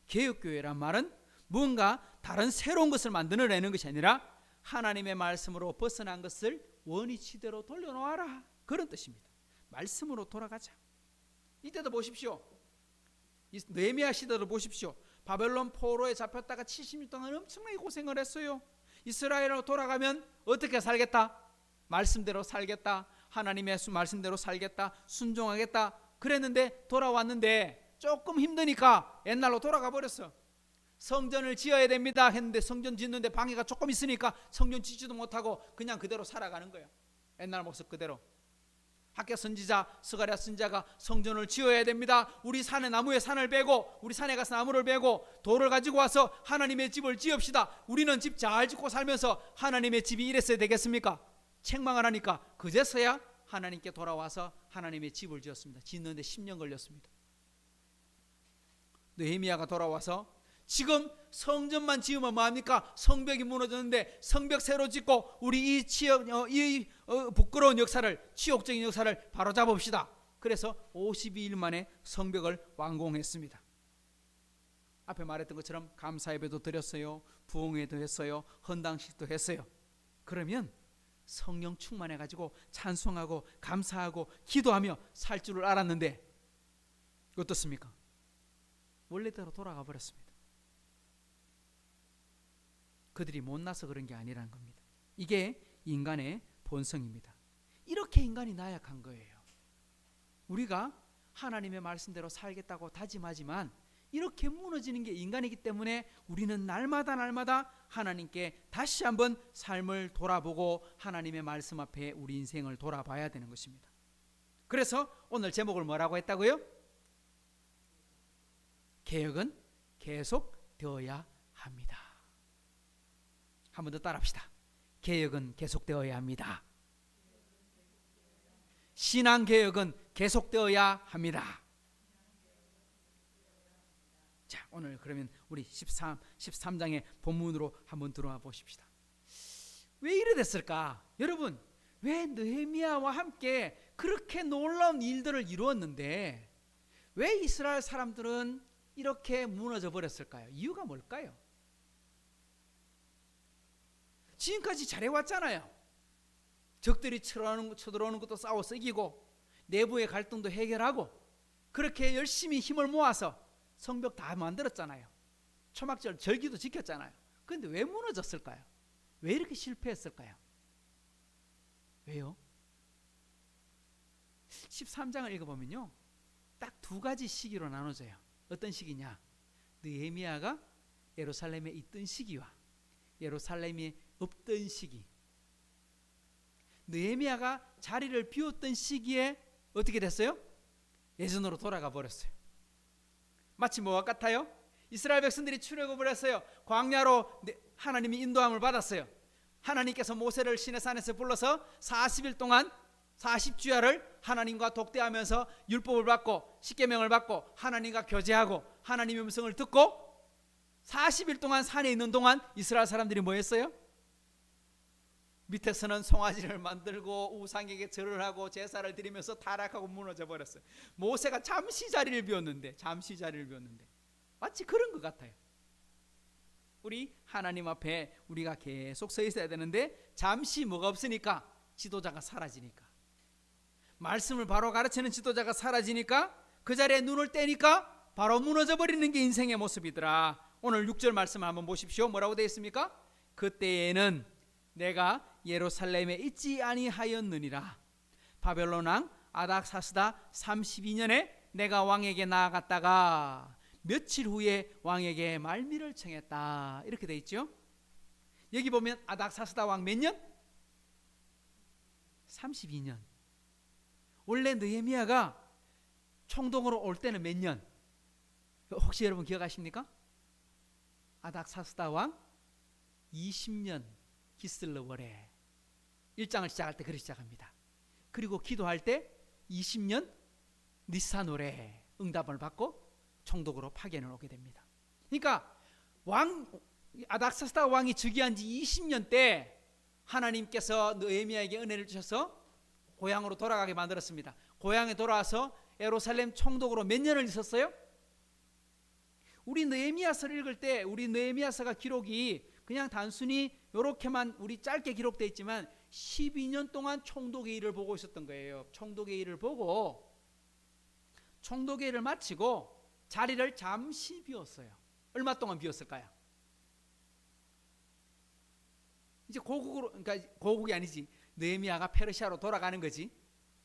개혁교회란 말은 무언가 다른 새로운 것을 만들어내는 것이 아니라 하나님의 말씀으로 벗어난 것을 원위치대로 돌려놓아라, 그런 뜻입니다. 말씀으로 돌아가자. 이때도 보십시오. 느헤미야 시대도 보십시오. 바벨론 포로에 잡혔다가 70년 동안 엄청나게 고생을 했어요. 이스라엘로 돌아가면 어떻게 살겠다? 말씀대로 살겠다. 하나님의 말씀대로 살겠다. 순종하겠다. 그랬는데 돌아왔는데 조금 힘드니까 옛날로 돌아가 버렸어. 성전을 지어야 됩니다 했는데 성전 짓는데 방해가 조금 있으니까 성전 짓지도 못하고 그냥 그대로 살아가는 거예요. 옛날 모습 그대로. 학개 선지자 스가랴 선지자가 성전을 지어야 됩니다. 우리 산에 나무에 산을 베고, 우리 산에 가서 나무를 베고 돌을 가지고 와서 하나님의 집을 지읍시다. 우리는 집 잘 짓고 살면서 하나님의 집이 이랬어야 되겠습니까? 책망을 하니까 그제서야 하나님께 돌아와서 하나님의 집을 지었습니다. 짓는데 10년 걸렸습니다. 느헤미야가 돌아와서 지금 성전만 지으면 뭐합니까? 성벽이 무너졌는데 성벽 새로 짓고 우리 이 부끄러운 역사를, 치욕적인 역사를 바로잡읍시다. 그래서 52일 만에 성벽을 완공했습니다. 앞에 말했던 것처럼 감사예배도 드렸어요. 부흥회도 했어요. 헌당식도 했어요. 그러면 성령 충만해가지고 찬송하고 감사하고 기도하며 살 줄을 알았는데 어떻습니까? 원래대로 돌아가 버렸습니다. 그들이 못나서 그런 게 아니라는 겁니다. 이게 인간의 본성입니다. 이렇게 인간이 나약한 거예요. 우리가 하나님의 말씀대로 살겠다고 다짐하지만 이렇게 무너지는 게 인간이기 때문에 우리는 날마다 하나님께 다시 한번 삶을 돌아보고 하나님의 말씀 앞에 우리 인생을 돌아봐야 되는 것입니다. 그래서 오늘 제목을 뭐라고 했다고요? 개혁은 계속되어야 합니다. 한 번 더 따라합시다. 개혁은 계속되어야 합니다. 신앙개혁은 계속되어야 합니다. 자, 오늘 그러면 우리 13장의 본문으로 한번 들어와 보십시다. 왜 이래 됐을까? 여러분, 왜 느헤미야와 함께 그렇게 놀라운 일들을 이루었는데 왜 이스라엘 사람들은 이렇게 무너져 버렸을까요? 이유가 뭘까요? 지금까지 잘해왔잖아요. 적들이 쳐들어오는 것도 싸워서 이기고 내부의 갈등도 해결하고 그렇게 열심히 힘을 모아서 성벽 다 만들었잖아요. 초막절 절기도 지켰잖아요. 그런데 왜 무너졌을까요? 왜 이렇게 실패했을까요? 왜요? 13장을 읽어보면요, 딱 두 가지 시기로 나눠져요. 어떤 시기냐? 느헤미야가 예루살렘에 있던 시기와 예루살렘이 없던 시기. 느헤미야가 자리를 비웠던 시기에 어떻게 됐어요? 예전으로 돌아가 버렸어요. 마치 뭐와 같아요? 이스라엘 백성들이 출애굽을 했어요. 광야로 하나님이 인도함을 받았어요. 하나님께서 모세를 시내산에서 불러서 40일 동안 40주야를 하나님과 독대하면서 율법을 받고 십계명을 받고 하나님과 교제하고 하나님의 음성을 듣고 40일 동안 산에 있는 동안 이스라엘 사람들이 뭐 했어요? 밑에서는 송아지를 만들고 우상에게 절을 하고 제사를 드리면서 타락하고 무너져 버렸어요. 모세가 잠시 자리를 비웠는데 마치 그런 것 같아요. 우리 하나님 앞에 우리가 계속 서 있어야 되는데 잠시 뭐가 없으니까, 지도자가 사라지니까, 말씀을 바로 가르치는 지도자가 사라지니까, 그 자리에 눈을 떼니까 바로 무너져 버리는 게 인생의 모습이더라. 오늘 6절 말씀을 한번 보십시오. 뭐라고 되어 있습니까? 그때에는 내가 예루살렘에 있지 아니하였느니라. 바벨론 왕 아닥사스다 32년에 내가 왕에게 나아갔다가 며칠 후에 왕에게 말미를 청했다. 이렇게 돼 있죠. 여기 보면 아닥사스다 왕 몇 년? 32년. 원래 느헤미야가 총독으로 올 때는 몇 년? 혹시 여러분 기억하십니까? 아닥사스다 왕 20년 기슬르월에 1장을 시작할 때 그렇게 시작합니다. 그리고 기도할 때 20년 니산월에 응답을 받고 총독으로 파견을 오게 됩니다. 그러니까 아닥사스다 왕이 즉위한 지 20년 때 하나님께서 느헤미야에게 은혜를 주셔서 고향으로 돌아가게 만들었습니다. 고향에 돌아와서 예루살렘 총독으로 몇 년을 있었어요? 우리 느헤미야서를 읽을 때 우리 느헤미야서가 기록이 그냥 단순히 이렇게만 우리 짧게 기록되어 있지만 12년 동안 총독의 일을 보고 있었던 거예요. 총독의 일을 보고 총독의 일을 마치고 자리를 잠시 비웠어요. 얼마 동안 비웠을까요? 이제 고국으로, 그러니까 고국이 아니지, 느헤미야가 페르시아로 돌아가는 거지.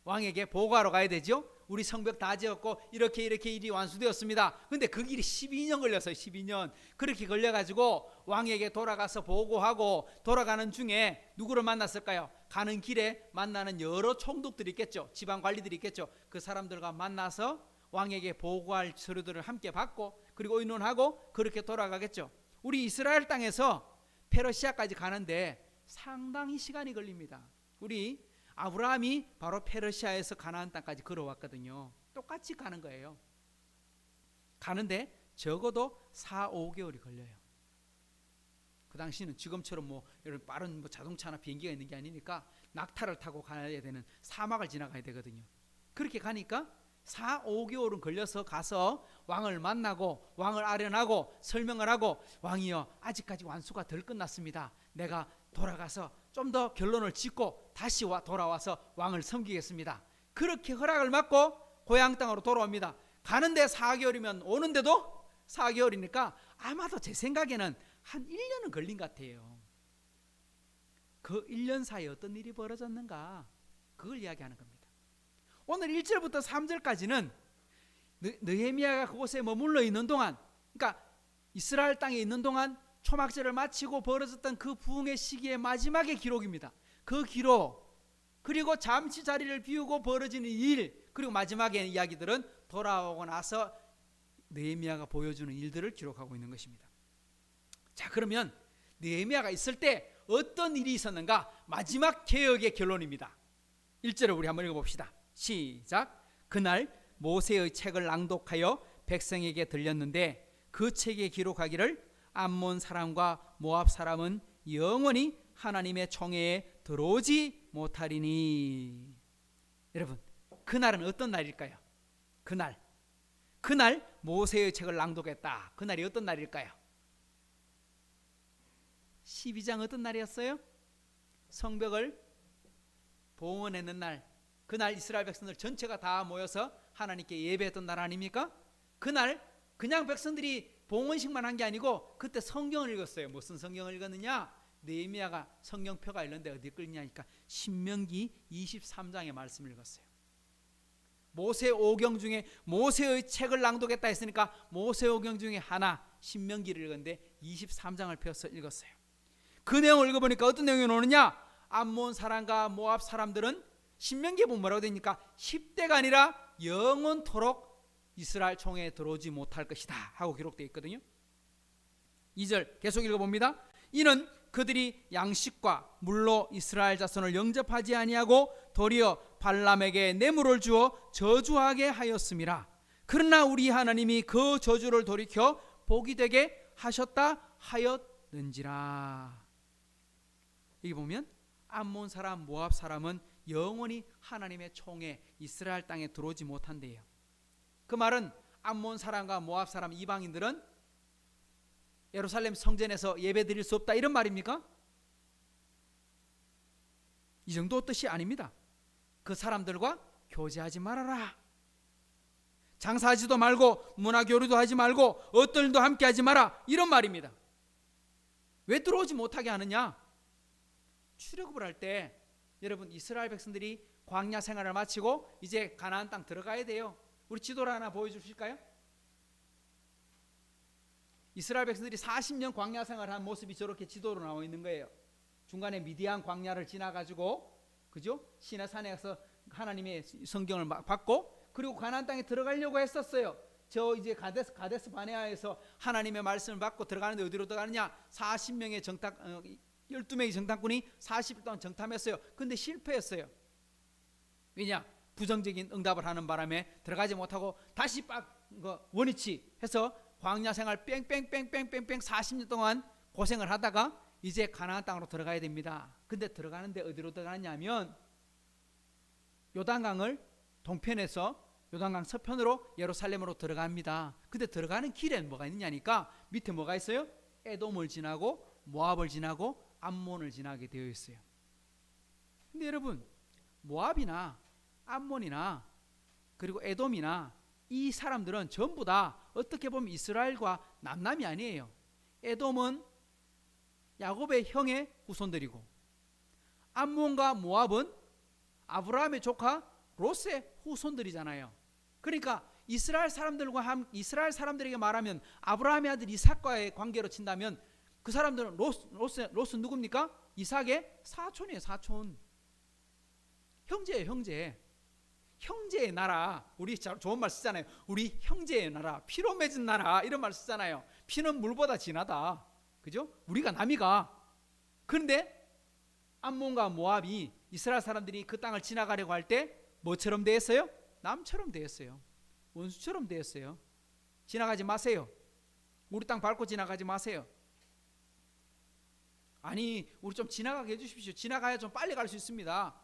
왕에게 보고하러 가야 되죠. 우리 성벽 다 지었고 이렇게 일이 완수되었습니다. 근데 그 길이 12년 걸렸어요. 12년. 그렇게 걸려가지고 왕에게 돌아가서 보고하고 돌아가는 중에 누구를 만났을까요? 가는 길에 만나는 여러 총독들이 있겠죠. 지방 관리들이 있겠죠. 그 사람들과 만나서 왕에게 보고할 서류들을 함께 받고 그리고 의논하고 그렇게 돌아가겠죠. 우리 이스라엘 땅에서 페르시아까지 가는데 상당히 시간이 걸립니다. 우리 아브라함이 바로 페르시아에서 가나안 땅까지 걸어왔거든요. 똑같이 가는 거예요. 가는데 적어도 4, 5개월이 걸려요. 그 당시는 지금처럼 뭐 이런 빠른 뭐 자동차나 비행기가 있는 게 아니니까 낙타를 타고 가야 되는 사막을 지나가야 되거든요. 그렇게 가니까 4, 5개월은 걸려서 가서 왕을 만나고 왕을 아련하고 설명을 하고, 왕이여 아직까지 완수가 덜 끝났습니다. 내가 돌아가서 좀 더 결론을 짓고 다시 돌아와서 왕을 섬기겠습니다. 그렇게 허락을 받고 고향 땅으로 돌아옵니다. 가는데 4개월이면 오는데도 4개월이니까 아마도 제 생각에는 한 1년은 걸린 것 같아요. 그 1년 사이에 어떤 일이 벌어졌는가, 그걸 이야기하는 겁니다. 오늘 1절부터 3절까지는 느헤미야가 그곳에 머물러 있는 동안, 그러니까 이스라엘 땅에 있는 동안 초막절을 마치고 벌어졌던 그 부흥의 시기의 마지막의 기록입니다. 그 기록, 그리고 잠시 자리를 비우고 벌어지는 일, 그리고 마지막의 이야기들은 돌아오고 나서 느헤미야가 보여주는 일들을 기록하고 있는 것입니다. 자, 그러면 느헤미야가 있을 때 어떤 일이 있었는가? 마지막 개혁의 결론입니다. 1절을 우리 한번 읽어봅시다. 시작. 그날 모세의 책을 낭독하여 백성에게 들렸는데 그 책에 기록하기를 암몬 사람과 모압 사람은 영원히 하나님의 총회에 들어오지 못하리니. 여러분, 그날은 어떤 날일까요? 그날 모세의 책을 낭독했다. 그날이 어떤 날일까요? 12장 어떤 날이었어요? 성벽을 봉헌했는 날. 그날 이스라엘 백성들 전체가 다 모여서 하나님께 예배했던 날 아닙니까? 그날 그냥 백성들이 봉헌식만 한 게 아니고 그때 성경을 읽었어요. 무슨 성경을 읽었느냐? 느헤미야가 성경표가 있는데 어디 끌냐니까 신명기 23장의 말씀을 읽었어요. 모세 오경 중에 모세의 책을 낭독했다 했으니까 모세 오경 중에 하나 신명기를 읽었는데 23장을 펴서 읽었어요. 그 내용을 읽어보니까 어떤 내용이 나오느냐, 암몬 사람과 모압 사람들은 신명기에 보면 뭐라고 되니까 10대가 아니라 영원토록 이스라엘 총회에 들어오지 못할 것이다 하고 기록되어 있거든요. 2절 계속 읽어봅니다. 이는 그들이 양식과 물로 이스라엘 자손을 영접하지 아니하고 도리어 발람에게 뇌물을 주어 저주하게 하였음이라. 그러나 우리 하나님이 그 저주를 돌이켜 복이 되게 하셨다 하였는지라. 여기 보면 암몬 사람 모압 사람은 영원히 하나님의 총에 이스라엘 땅에 들어오지 못한대요. 그 말은 암몬 사람과 모압 사람 이방인들은 예루살렘 성전에서 예배 드릴 수 없다 이런 말입니까? 이 정도 뜻이 아닙니다. 그 사람들과 교제하지 말아라. 장사하지도 말고 문화교류도 하지 말고 어떤 일도 함께 하지 마라 이런 말입니다. 왜 들어오지 못하게 하느냐? 출애굽을 할 때 여러분 이스라엘 백성들이 광야 생활을 마치고 이제 가나안 땅 들어가야 돼요. 우리 지도를 하나 보여주실까요? 이스라엘 백성들이 40년 광야 생활을 한 모습이 저렇게 지도로 나와 있는 거예요. 중간에 미디안 광야를 지나가지고 그죠? 시내산에서 하나님의 성경을 받고 그리고 가나안 땅에 들어가려고 했었어요. 저 이제 가데스 바네아에서 하나님의 말씀을 받고 들어가는데 어디로 들어가느냐? 40명의 12명의 정탐꾼이 40일 동안 정탐했어요. 근데 실패했어요. 왜냐? 부정적인 응답을 하는 바람에 들어가지 못하고 다시 원위치 해서 광야 생활 뺑뺑뺑뺑뺑뺑 40년 동안 고생을 하다가 이제 가나안 땅으로 들어가야 됩니다. 근데 들어가는데 어디로 들어가느냐면 요단강을 동편에서 요단강 서편으로 예루살렘으로 들어갑니다. 근데 들어가는 길엔 뭐가 있느냐니까 밑에 뭐가 있어요? 에돔을 지나고 모압을 지나고 암몬을 지나게 되어 있어요. 근데 여러분 모압이나 암몬이나 그리고 에돔이나 이 사람들은 전부 다 어떻게 보면 이스라엘과 남남이 아니에요. 에돔은 야곱의 형의 후손들이고 암몬과 모압은 아브라함의 조카 롯의 후손들이잖아요. 그러니까 이스라엘 사람들에게 말하면 아브라함의 아들 이삭과의 관계로 친다면 그 사람들은 롯은 누굽니까? 이삭의 사촌이에요. 사촌. 형제예요. 형제. 형제의 나라. 우리 좋은 말 쓰잖아요. 우리 형제의 나라, 피로 맺은 나라 이런 말 쓰잖아요. 피는 물보다 진하다. 그죠? 우리가 남이가. 그런데 암몬과 모압이 이스라엘 사람들이 그 땅을 지나가려고 할 때 뭐처럼 되었어요? 남처럼 되었어요. 원수처럼 되었어요. 지나가지 마세요. 우리 땅 밟고 지나가지 마세요. 아니 우리 좀 지나가게 해주십시오. 지나가야 좀 빨리 갈 수 있습니다.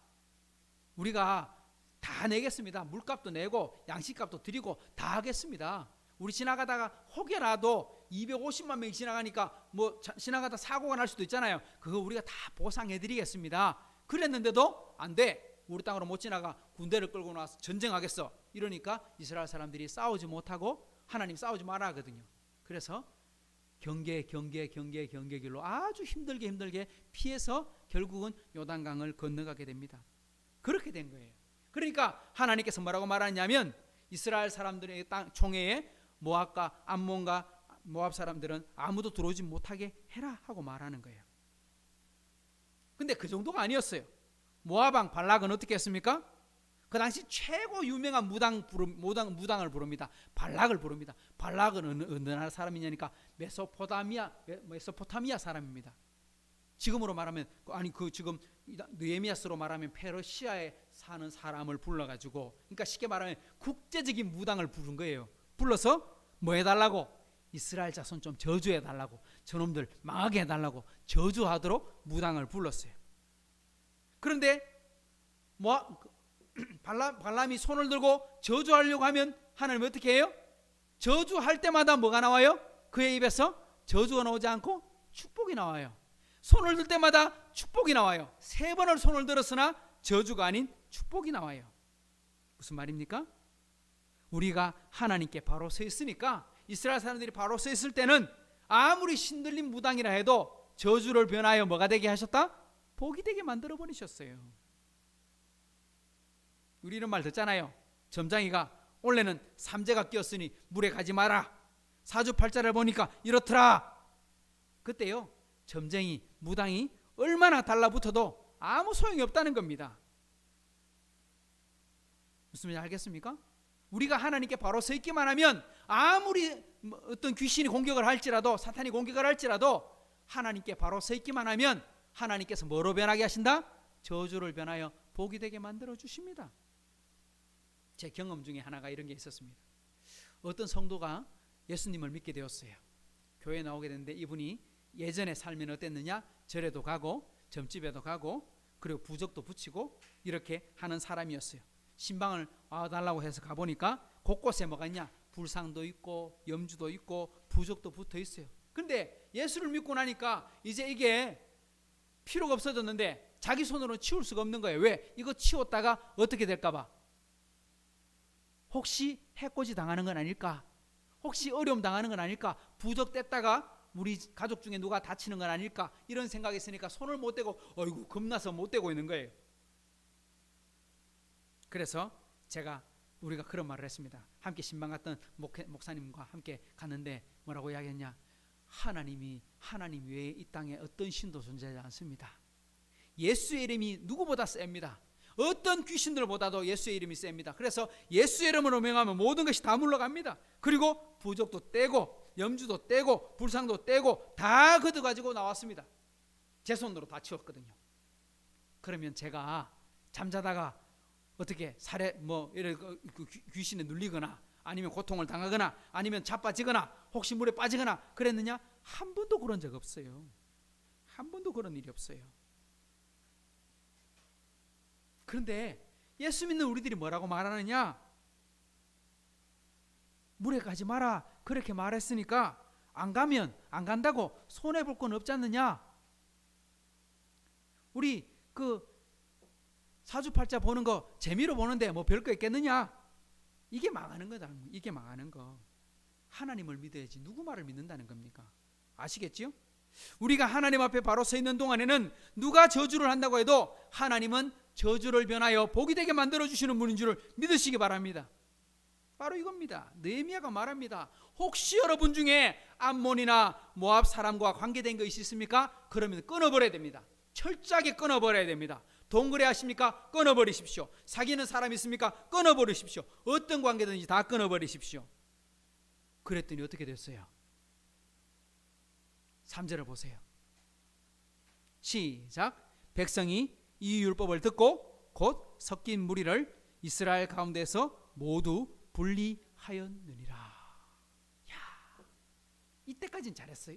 우리가 다 내겠습니다. 물값도 내고 양식값도 드리고 다 하겠습니다. 우리 지나가다가 혹여라도 250만 명이 지나가니까 뭐 지나가다 사고가 날 수도 있잖아요. 그거 우리가 다 보상해 드리겠습니다. 그랬는데도 안 돼. 우리 땅으로 못 지나가. 군대를 끌고 나와서 전쟁하겠어. 이러니까 이스라엘 사람들이 싸우지 못하고 하나님 싸우지 말아 하거든요. 그래서 경계길로 아주 힘들게 피해서 결국은 요단강을 건너가게 됩니다. 그렇게 된 거예요. 그러니까 하나님께서 뭐라고 말하냐면 이스라엘 사람들의 땅 총회에 모압과 암몬과 모압 사람들은 아무도 들어오지 못하게 해라 하고 말하는 거예요. 근데 그 정도가 아니었어요. 모압 왕 발락은 어떻게 했습니까? 그 당시 최고 유명한 무당을 부릅니다. 발락을 부릅니다. 발락은 어느 나라 사람이냐니까 메소포타미아 사람입니다. 지금으로 말하면 지금 느헤미야스로 말하면 페르시아에 사는 사람을 불러가지고 그러니까 쉽게 말하면 국제적인 무당을 부른 거예요. 불러서 뭐 해달라고? 이스라엘 자손 좀 저주해달라고, 저놈들 망하게 해달라고 저주하도록 무당을 불렀어요. 그런데 발람이 손을 들고 저주하려고 하면 하나님이 어떻게 해요? 저주할 때마다 뭐가 나와요? 그의 입에서 저주가 나오지 않고 축복이 나와요. 손을 들 때마다 축복이 나와요. 3번을 손을 들었으나 저주가 아닌 축복이 나와요. 무슨 말입니까? 우리가 하나님께 바로 서 있으니까 이스라엘 사람들이 바로 서 있을 때는 아무리 신들린 무당이라 해도 저주를 변하여 뭐가 되게 하셨다? 복이 되게 만들어 버리셨어요. 우리 이런 말 듣잖아요. 점장이가 원래는 삼재가 끼었으니 물에 가지 마라. 사주팔자를 보니까 이렇더라. 그때요, 점쟁이, 무당이 얼마나 달라붙어도 아무 소용이 없다는 겁니다. 무슨 말인지 알겠습니까? 우리가 하나님께 바로 서 있기만 하면 아무리 어떤 귀신이 공격을 할지라도, 사탄이 공격을 할지라도 하나님께 바로 서 있기만 하면 하나님께서 뭐로 변하게 하신다? 저주를 변하여 복이 되게 만들어 주십니다. 제 경험 중에 하나가 이런 게 있었습니다. 어떤 성도가 예수님을 믿게 되었어요. 교회에 나오게 됐는데 이분이 예전에 삶이 어땠느냐? 절에도 가고 점집에도 가고 그리고 부적도 붙이고 이렇게 하는 사람이었어요. 신방을 와달라고 해서 가보니까 곳곳에 뭐가 있냐? 불상도 있고 염주도 있고 부적도 붙어 있어요. 근데 예수를 믿고 나니까 이제 이게 필요가 없어졌는데 자기 손으로 치울 수가 없는 거예요. 왜? 이거 치웠다가 어떻게 될까봐. 혹시 해코지 당하는 건 아닐까? 혹시 어려움 당하는 건 아닐까? 부적 뗐다가 우리 가족 중에 누가 다치는 건 아닐까? 이런 생각이 있으니까 손을 못 대고 어이구 겁나서 못 대고 있는 거예요. 그래서 우리가 그런 말을 했습니다. 함께 신방 갔던 목사님과 함께 갔는데 뭐라고 이야기했냐? 하나님 외에 이 땅에 어떤 신도 존재하지 않습니다. 예수의 이름이 누구보다 셉니다. 어떤 귀신들보다도 예수의 이름이 셉니다. 그래서 예수의 이름으로 명하면 모든 것이 다 물러갑니다. 그리고 부적도 떼고 염주도 떼고 불상도 떼고 다 걷어가지고 나왔습니다. 제 손으로 다 치웠거든요. 그러면 제가 잠자다가 어떻게 귀신에 눌리거나 아니면 고통을 당하거나 아니면 자빠지거나 혹시 물에 빠지거나 그랬느냐? 한 번도 그런 적 없어요. 한 번도 그런 일이 없어요. 그런데 예수 믿는 우리들이 뭐라고 말하느냐? 물에 가지 마라 그렇게 말했으니까 안 간다고 손해볼 건 없지 않느냐? 우리 사주팔자 보는 거 재미로 보는데 뭐 별거 있겠느냐? 이게 망하는 거다. 이게 망하는 거. 하나님을 믿어야지 누구 말을 믿는다는 겁니까? 아시겠지요? 우리가 하나님 앞에 바로 서 있는 동안에는 누가 저주를 한다고 해도 하나님은 저주를 변하여 복이 되게 만들어주시는 분인 줄을 믿으시기 바랍니다. 바로 이겁니다. 느헤미야가 말합니다. 혹시 여러분 중에 암몬이나 모압 사람과 관계된 거 있습니까? 그러면 끊어버려야 됩니다. 철저하게 끊어버려야 됩니다. 동거래 하십니까? 끊어버리십시오. 사귀는 사람 있습니까? 끊어버리십시오. 어떤 관계든지 다 끊어버리십시오. 그랬더니 어떻게 됐어요? 3절을 보세요. 시작. 백성이 이 율법을 듣고 곧 섞인 무리를 이스라엘 가운데서 모두 분리하였느니라. 야, 이때까지는 잘했어요.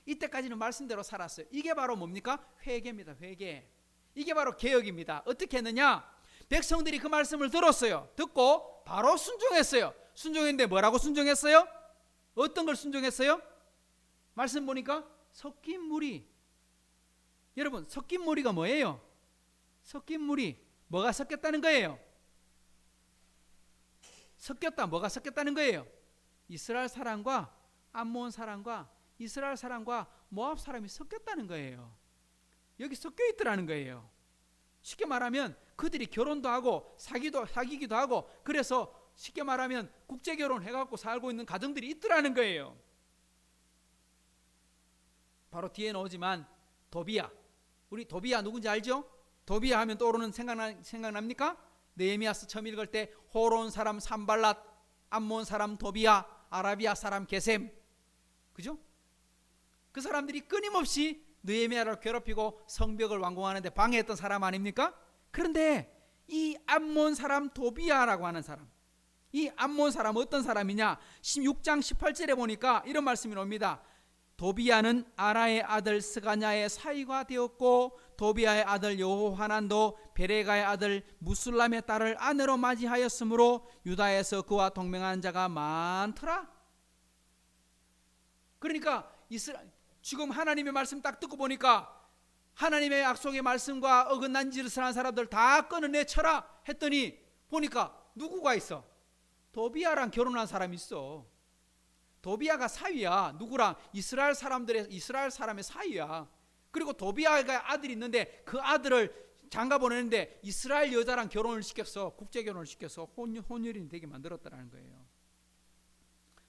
이때까지는 말씀대로 살았어요. 이게 바로 뭡니까? 회개입니다. 회개. 이게 바로 개혁입니다. 어떻게 했느냐? 백성들이 그 말씀을 들었어요. 듣고 바로 순종했어요. 순종했는데 뭐라고 순종했어요? 어떤 걸 순종했어요? 말씀 보니까 섞인 무리. 여러분, 섞인 무리가 뭐예요? 섞인 무리, 뭐가 섞였다는 거예요? 섞였다, 뭐가 섞였다는 거예요? 이스라엘 사람과 암몬 사람과 이스라엘 사람과 모압 사람이 섞였다는 거예요. 여기 섞여 있더라는 거예요. 쉽게 말하면 그들이 결혼도 하고 사귀기도 하고 그래서 쉽게 말하면 국제결혼 해갖고 살고 있는 가정들이 있더라는 거예요. 바로 뒤에 나오지만 도비야. 우리 도비야 누군지 알죠? 도비야 하면 떠오르는 생각납니까? 느헤미야서 처음 읽을 때 호론 사람 산발랏, 암몬 사람 도비야, 아라비아 사람 게셈. 그죠? 그 사람들이 끊임없이 느헤미야를 괴롭히고 성벽을 완공하는데 방해했던 사람 아닙니까? 그런데 이 암몬 사람 도비야라고 하는 사람, 이 암몬 사람 어떤 사람이냐? 16장 18절에 보니까 이런 말씀이 나옵니다. 도비야는 아라의 아들 스가냐의 사위가 되었고 도비야의 아들 여호하난도 베레가의 아들 무술람의 딸을 아내로 맞이하였으므로 유다에서 그와 동맹한 자가 많더라. 그러니까 지금 하나님의 말씀 딱 듣고 보니까 하나님의 약속의 말씀과 어긋난 짓을 하는 사람들 다 끊어내쳐라 했더니 보니까 누구가 있어? 도비야랑 결혼한 사람이 있어. 도비아가 사위야. 누구랑? 이스라엘 사람의 사위야. 그리고 도비아가 아들이 있는데 그 아들을 장가 보내는데 이스라엘 여자랑 결혼을 시켰어. 국제 결혼을 시켜서 혼혈이 되게 만들었다는 거예요.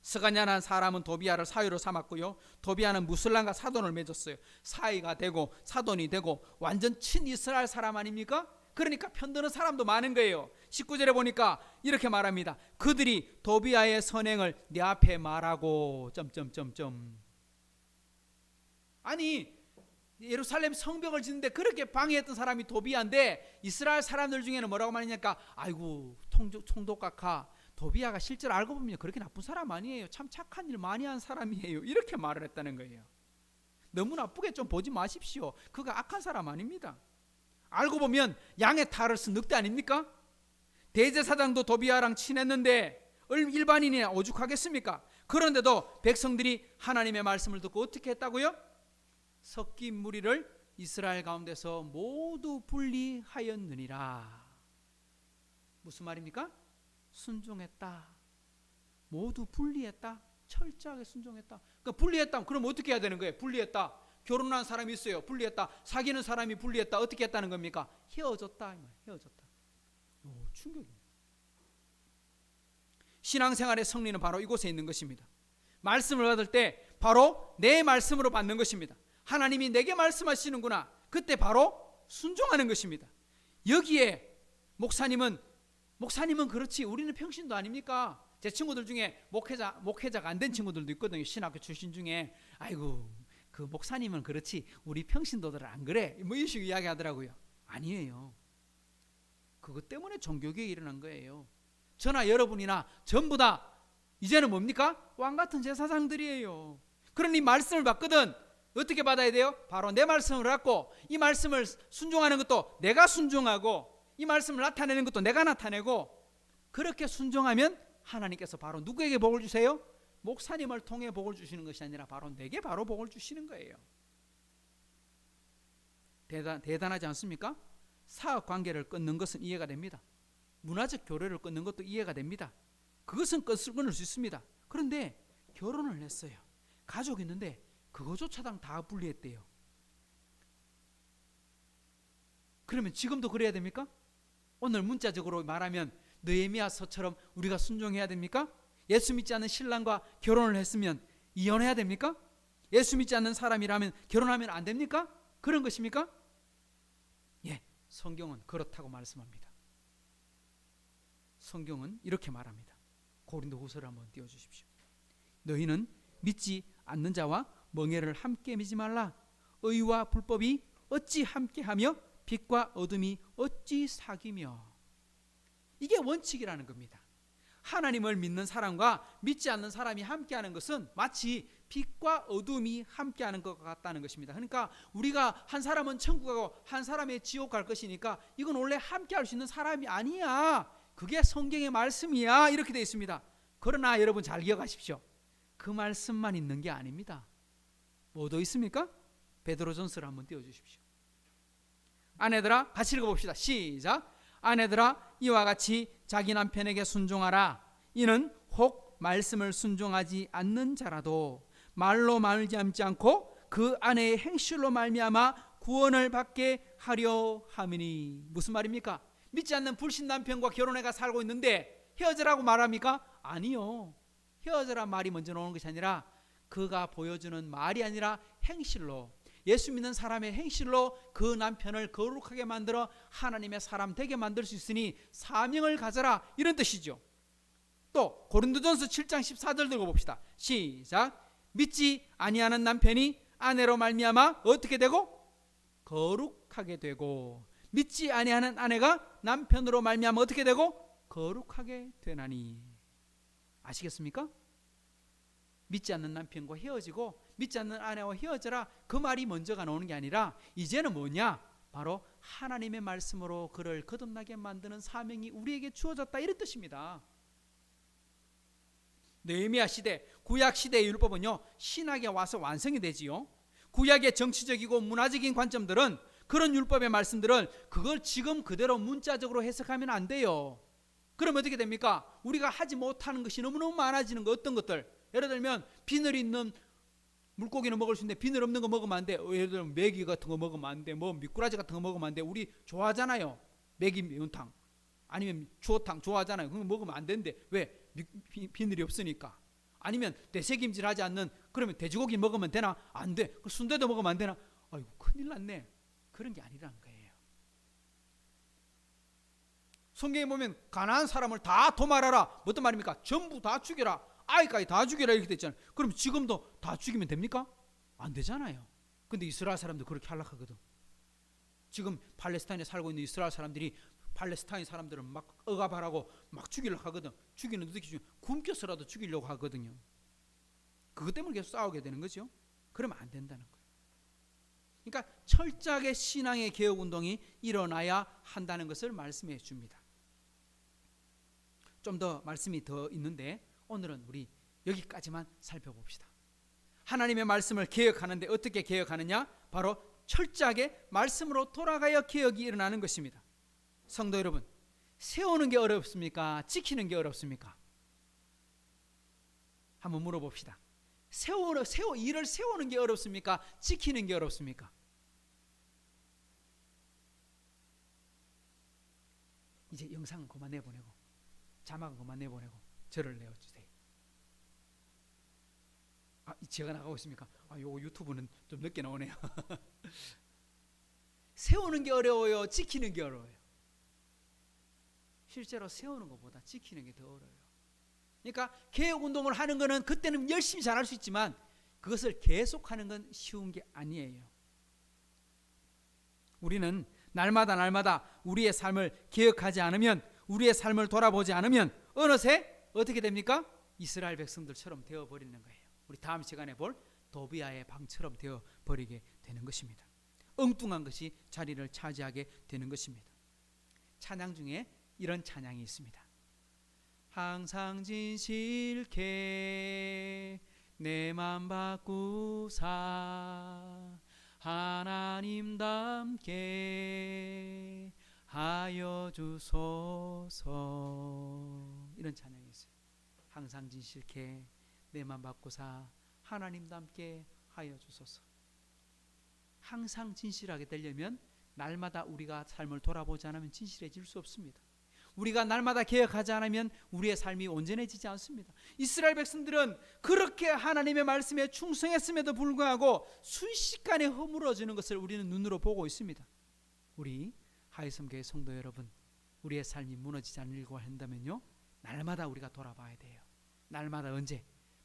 스가냐라는 사람은 도비아를 사위로 삼았고요. 도비아는 무슬람과 사돈을 맺었어요. 사위가 되고 사돈이 되고 완전 친이스라엘 사람 아닙니까? 그러니까 편드는 사람도 많은 거예요. 19절에 보니까 이렇게 말합니다. 그들이 도비아의 선행을 내 앞에 말하고 아니 예루살렘 성벽을 짓는데 그렇게 방해했던 사람이 도비아인데 이스라엘 사람들 중에는 뭐라고 말하냐니까 아이고 총독각하 도비아가 실제로 알고 보면 그렇게 나쁜 사람 아니에요. 참 착한 일 많이 한 사람이에요. 이렇게 말을 했다는 거예요. 너무 나쁘게 좀 보지 마십시오. 그가 악한 사람 아닙니다. 알고 보면 양의 탈을 쓴 늑대 아닙니까? 대제사장도 도비아랑 친했는데 일반인이 오죽하겠습니까? 그런데도 백성들이 하나님의 말씀을 듣고 어떻게 했다고요? 섞인 무리를 이스라엘 가운데서 모두 분리하였느니라. 무슨 말입니까? 순종했다. 모두 분리했다. 철저하게 순종했다. 그러니까 분리했다. 그럼 어떻게 해야 되는 거예요? 분리했다. 결혼한 사람이 있어요. 분리했다. 사귀는 사람이 분리했다. 어떻게 했다는 겁니까? 헤어졌다. 헤어졌다. 충격입니다. 신앙생활의 성리는 바로 이곳에 있는 것입니다. 말씀을 받을 때 바로 내 말씀으로 받는 것입니다. 하나님이 내게 말씀하시는구나. 그때 바로 순종하는 것입니다. 여기에 목사님은 그렇지 우리는 평신도 아닙니까? 제 친구들 중에 목회자가 안 된 친구들도 있거든요. 신학교 출신 중에 아이고 그 목사님은 그렇지 우리 평신도들은 안 그래. 뭐 이런 식으로 이야기하더라고요. 아니에요. 그것 때문에 종교개혁이 일어난 거예요. 저나 여러분이나 전부 다 이제는 뭡니까? 왕같은 제사장들이에요. 그러니 말씀을 받거든 어떻게 받아야 돼요? 바로 내 말씀을 받고 이 말씀을 순종하는 것도 내가 순종하고 이 말씀을 나타내는 것도 내가 나타내고 그렇게 순종하면 하나님께서 바로 누구에게 복을 주세요? 목사님을 통해 복을 주시는 것이 아니라 바로 내게 바로 복을 주시는 거예요. 대단하지 않습니까? 사업 관계를 끊는 것은 이해가 됩니다. 문화적 교류를 끊는 것도 이해가 됩니다. 그것은 끊을 수 있습니다. 그런데 결혼을 했어요. 가족이 있는데 그거조차도 다 분리했대요. 그러면 지금도 그래야 됩니까? 오늘 문자적으로 말하면 느헤미야서처럼 우리가 순종해야 됩니까? 예수 믿지 않는 신랑과 결혼을 했으면 이혼해야 됩니까? 예수 믿지 않는 사람이라면 결혼하면 안 됩니까? 그런 것입니까? 예, 성경은 그렇다고 말씀합니다. 성경은 이렇게 말합니다. 고린도후서를 한번 띄워주십시오. 너희는 믿지 않는 자와 멍에를 함께 미지 말라. 의와 불법이 어찌 함께하며 빛과 어둠이 어찌 사귀며. 이게 원칙이라는 겁니다. 하나님을 믿는 사람과 믿지 않는 사람이 함께하는 것은 마치 빛과 어둠이 함께하는 것 같다는 것입니다. 그러니까 우리가 한 사람은 천국 가고 한 사람이 지옥 갈 것이니까 이건 원래 함께할 수 있는 사람이 아니야. 그게 성경의 말씀이야. 이렇게 되어 있습니다. 그러나 여러분 잘 기억하십시오. 그 말씀만 있는 게 아닙니다. 뭐 더 있습니까? 베드로전서를 한번 띄워주십시오. 아내들아 같이 읽어봅시다. 시작. 아내들아 이와 같이 자기 남편에게 순종하라. 이는 혹 말씀을 순종하지 않는 자라도 말로 말미암지 않고 그 아내의 행실로 말미암아 구원을 받게 하려 함이니. 무슨 말입니까? 믿지 않는 불신 남편과 결혼해가 살고 있는데 헤어져라고 말합니까? 아니요. 헤어져라 말이 먼저 나오는 것이 아니라 그가 보여주는 말이 아니라 행실로, 예수 믿는 사람의 행실로 그 남편을 거룩하게 만들어 하나님의 사람 되게 만들 수 있으니 사명을 가져라, 이런 뜻이죠. 또 고린도전서 7장 14절 들고 봅시다. 시작. 믿지 아니하는 남편이 아내로 말미암아 어떻게 되고? 거룩하게 되고, 믿지 아니하는 아내가 남편으로 말미암아 어떻게 되고? 거룩하게 되나니. 아시겠습니까? 믿지 않는 남편과 헤어지고 믿지 않는 아내와 헤어져라, 그 말이 먼저가 나오는 게 아니라 이제는 뭐냐? 바로 하나님의 말씀으로 그를 거듭나게 만드는 사명이 우리에게 주어졌다, 이런 뜻입니다. 느헤미야 시대, 구약 시대의 율법은요 신학에 와서 완성이 되지요. 구약의 정치적이고 문화적인 관점들은, 그런 율법의 말씀들은 그걸 지금 그대로 문자적으로 해석하면 안 돼요. 그럼 어떻게 됩니까? 우리가 하지 못하는 것이 너무너무 많아지는 거. 어떤 것들? 예를 들면 비늘 있는 물고기는 먹을 수 있는데 비늘 없는 거 먹으면 안 돼. 예를 들면 메기 같은 거 먹으면 안 돼. 뭐 미꾸라지 같은 거 먹으면 안 돼. 우리 좋아하잖아요. 메기 매운탕 아니면 주어탕 좋아하잖아요. 그거 먹으면 안 되는데 왜? 비늘이 없으니까. 아니면 대세김질 하지 않는, 그러면 돼지고기 먹으면 되나? 안 돼. 순대도 먹으면 안 되나? 아이고 큰일 났네. 그런 게 아니라는 거예요. 성경에 보면 가나안 사람을 다 도말하라. 어떤 말입니까? 전부 다 죽여라. 아이까지 다 죽여라 이렇게 됐잖아요. 그럼 지금도 다 죽이면 됩니까? 안 되잖아요. 근데 이스라엘 사람도 그렇게 하려고 하거든. 지금 팔레스타인에 살고 있는 이스라엘 사람들이 팔레스타인 사람들은 막 억압하라고 막 죽이려고 하거든. 죽이는 어떻게 죽여? 굶겨서라도 죽이려고 하거든요. 그것 때문에 계속 싸우게 되는 거죠. 그러면 안 된다는 거예요. 그러니까 철저하게 신앙의 개혁운동이 일어나야 한다는 것을 말씀해 줍니다. 좀 더 말씀이 더 있는데 오늘은 우리 여기까지만 살펴봅시다. 하나님의 말씀을 개혁하는데 어떻게 개혁하느냐? 바로 철저하게 말씀으로 돌아가야 개혁이 일어나는 것입니다. 성도 여러분, 세우는 게 어렵습니까? 지키는 게 어렵습니까? 한번 물어봅시다. 일을 세우는 게 어렵습니까? 지키는 게 어렵습니까? 이제 영상은 그만 내보내고 자막은 그만 내보내고 저를 내어주세요. 제가 나가고 있습니까? 요거 유튜브는 좀 늦게 나오네요. 세우는 게 어려워요? 지키는 게 어려워요? 실제로 세우는 것보다 지키는 게 더 어려워요. 그러니까 개혁운동을 하는 거는 그때는 열심히 잘할 수 있지만 그것을 계속하는 건 쉬운 게 아니에요. 우리는 날마다 우리의 삶을 개혁하지 않으면, 우리의 삶을 돌아보지 않으면 어느새 어떻게 됩니까? 이스라엘 백성들처럼 되어버리는 거예요. 우리 다음 시간에 볼 도비아의 방처럼 되어버리게 되는 것입니다. 엉뚱한 것이 자리를 차지하게 되는 것입니다. 찬양 중에 이런 찬양이 있습니다. 항상 진실케 내 맘 바꾸사 하나님답게 하여 주소서. 이런 찬양이 있어요. 항상 진실케 내 맘 바꾸사 하나님답게 하여 주소서. 항상 진실하게 되려면 날마다 우리가 삶을 돌아보지 않으면 진실해질 수 없습니다. 우리가 날마다 개혁하지 않으면 우리의 삶이 온전해지지 않습니다. 이스라엘 백성들은 그렇게 하나님의 말씀에 충성했음에도 불구하고 순식간에 허물어지는 것을 우리는 눈으로 보고 있습니다. 우리 하이섬교회 성도 여러분, 우리의 삶이 무너지지 않으려고 한다면요, 날마다 우리가 돌아봐야 돼요. 날마다 언제?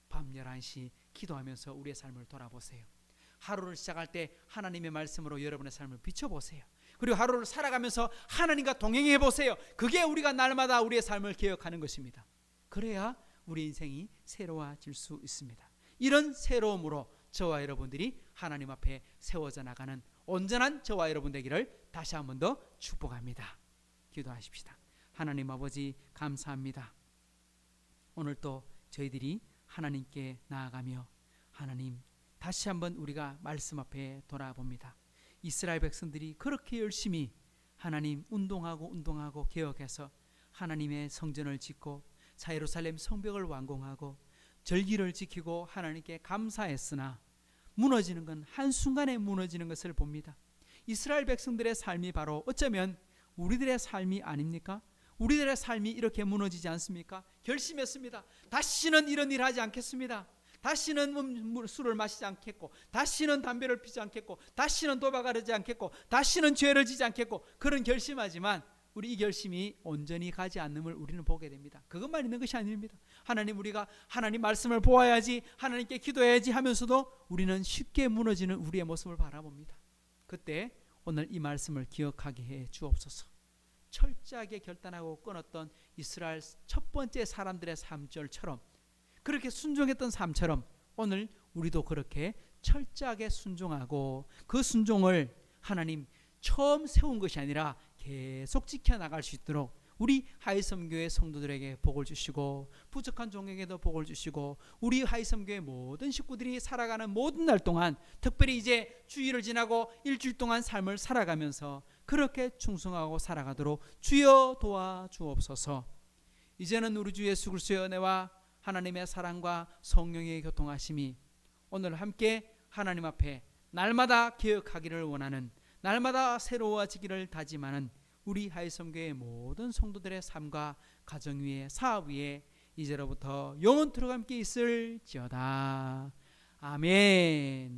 밤 11시 기도하면서 우리의 삶을 돌아보세요. 하루를 시작할 때 하나님의 말씀으로 여러분의 삶을 비춰보세요. 그리고 하루를 살아가면서 하나님과 동행해 보세요. 그게 우리가 날마다 우리의 삶을 개혁하는 것입니다. 그래야 우리 인생이 새로워질 수 있습니다. 이런 새로움으로 저와 여러분들이 하나님 앞에 세워져 나가는 온전한 저와 여러분 되기를 다시 한 번 더 축복합니다. 기도하십시다. 하나님 아버지 감사합니다. 오늘 또 저희들이 하나님께 나아가며 하나님 다시 한번 우리가 말씀 앞에 돌아봅니다. 이스라엘 백성들이 그렇게 열심히 하나님 운동하고 개혁해서 하나님의 성전을 짓고 예루살렘 성벽을 완공하고 절기를 지키고 하나님께 감사했으나 무너지는 건 한순간에 무너지는 것을 봅니다. 이스라엘 백성들의 삶이 바로 어쩌면 우리들의 삶이 아닙니까? 우리들의 삶이 이렇게 무너지지 않습니까? 결심했습니다. 다시는 이런 일 하지 않겠습니다. 다시는 술을 마시지 않겠고, 다시는 담배를 피지 않겠고, 다시는 도박하지 않겠고, 다시는 죄를 지지 않겠고, 그런 결심하지만 우리 이 결심이 온전히 가지 않음을 우리는 보게 됩니다. 그것만 있는 것이 아닙니다. 하나님, 우리가 하나님 말씀을 보아야지, 하나님께 기도해야지 하면서도 우리는 쉽게 무너지는 우리의 모습을 바라봅니다. 그때 오늘 이 말씀을 기억하게 해 주옵소서. 철저하게 결단하고 끊었던 이스라엘 첫 번째 사람들의 삶절처럼, 그렇게 순종했던 삶처럼 오늘 우리도 그렇게 철저하게 순종하고 그 순종을 하나님 처음 세운 것이 아니라 계속 지켜나갈 수 있도록 우리 하이섬교회 성도들에게 복을 주시고 부족한 종에게도 복을 주시고 우리 하이섬교회 모든 식구들이 살아가는 모든 날 동안, 특별히 이제 주일을 지나고 일주일 동안 삶을 살아가면서 그렇게 충성하고 살아가도록 주여 도와주옵소서. 이제는 우리 주 예수 그리스도의 은혜와 하나님의 사랑과 성령의 교통하심이 오늘 함께 하나님 앞에 날마다 기억하기를 원하는, 날마다 새로워지기를 다짐하는 우리 하이섬교회 모든 성도들의 삶과 가정 위에, 사업 위에 이제로부터 영원토록 함께 있을지어다. 아멘.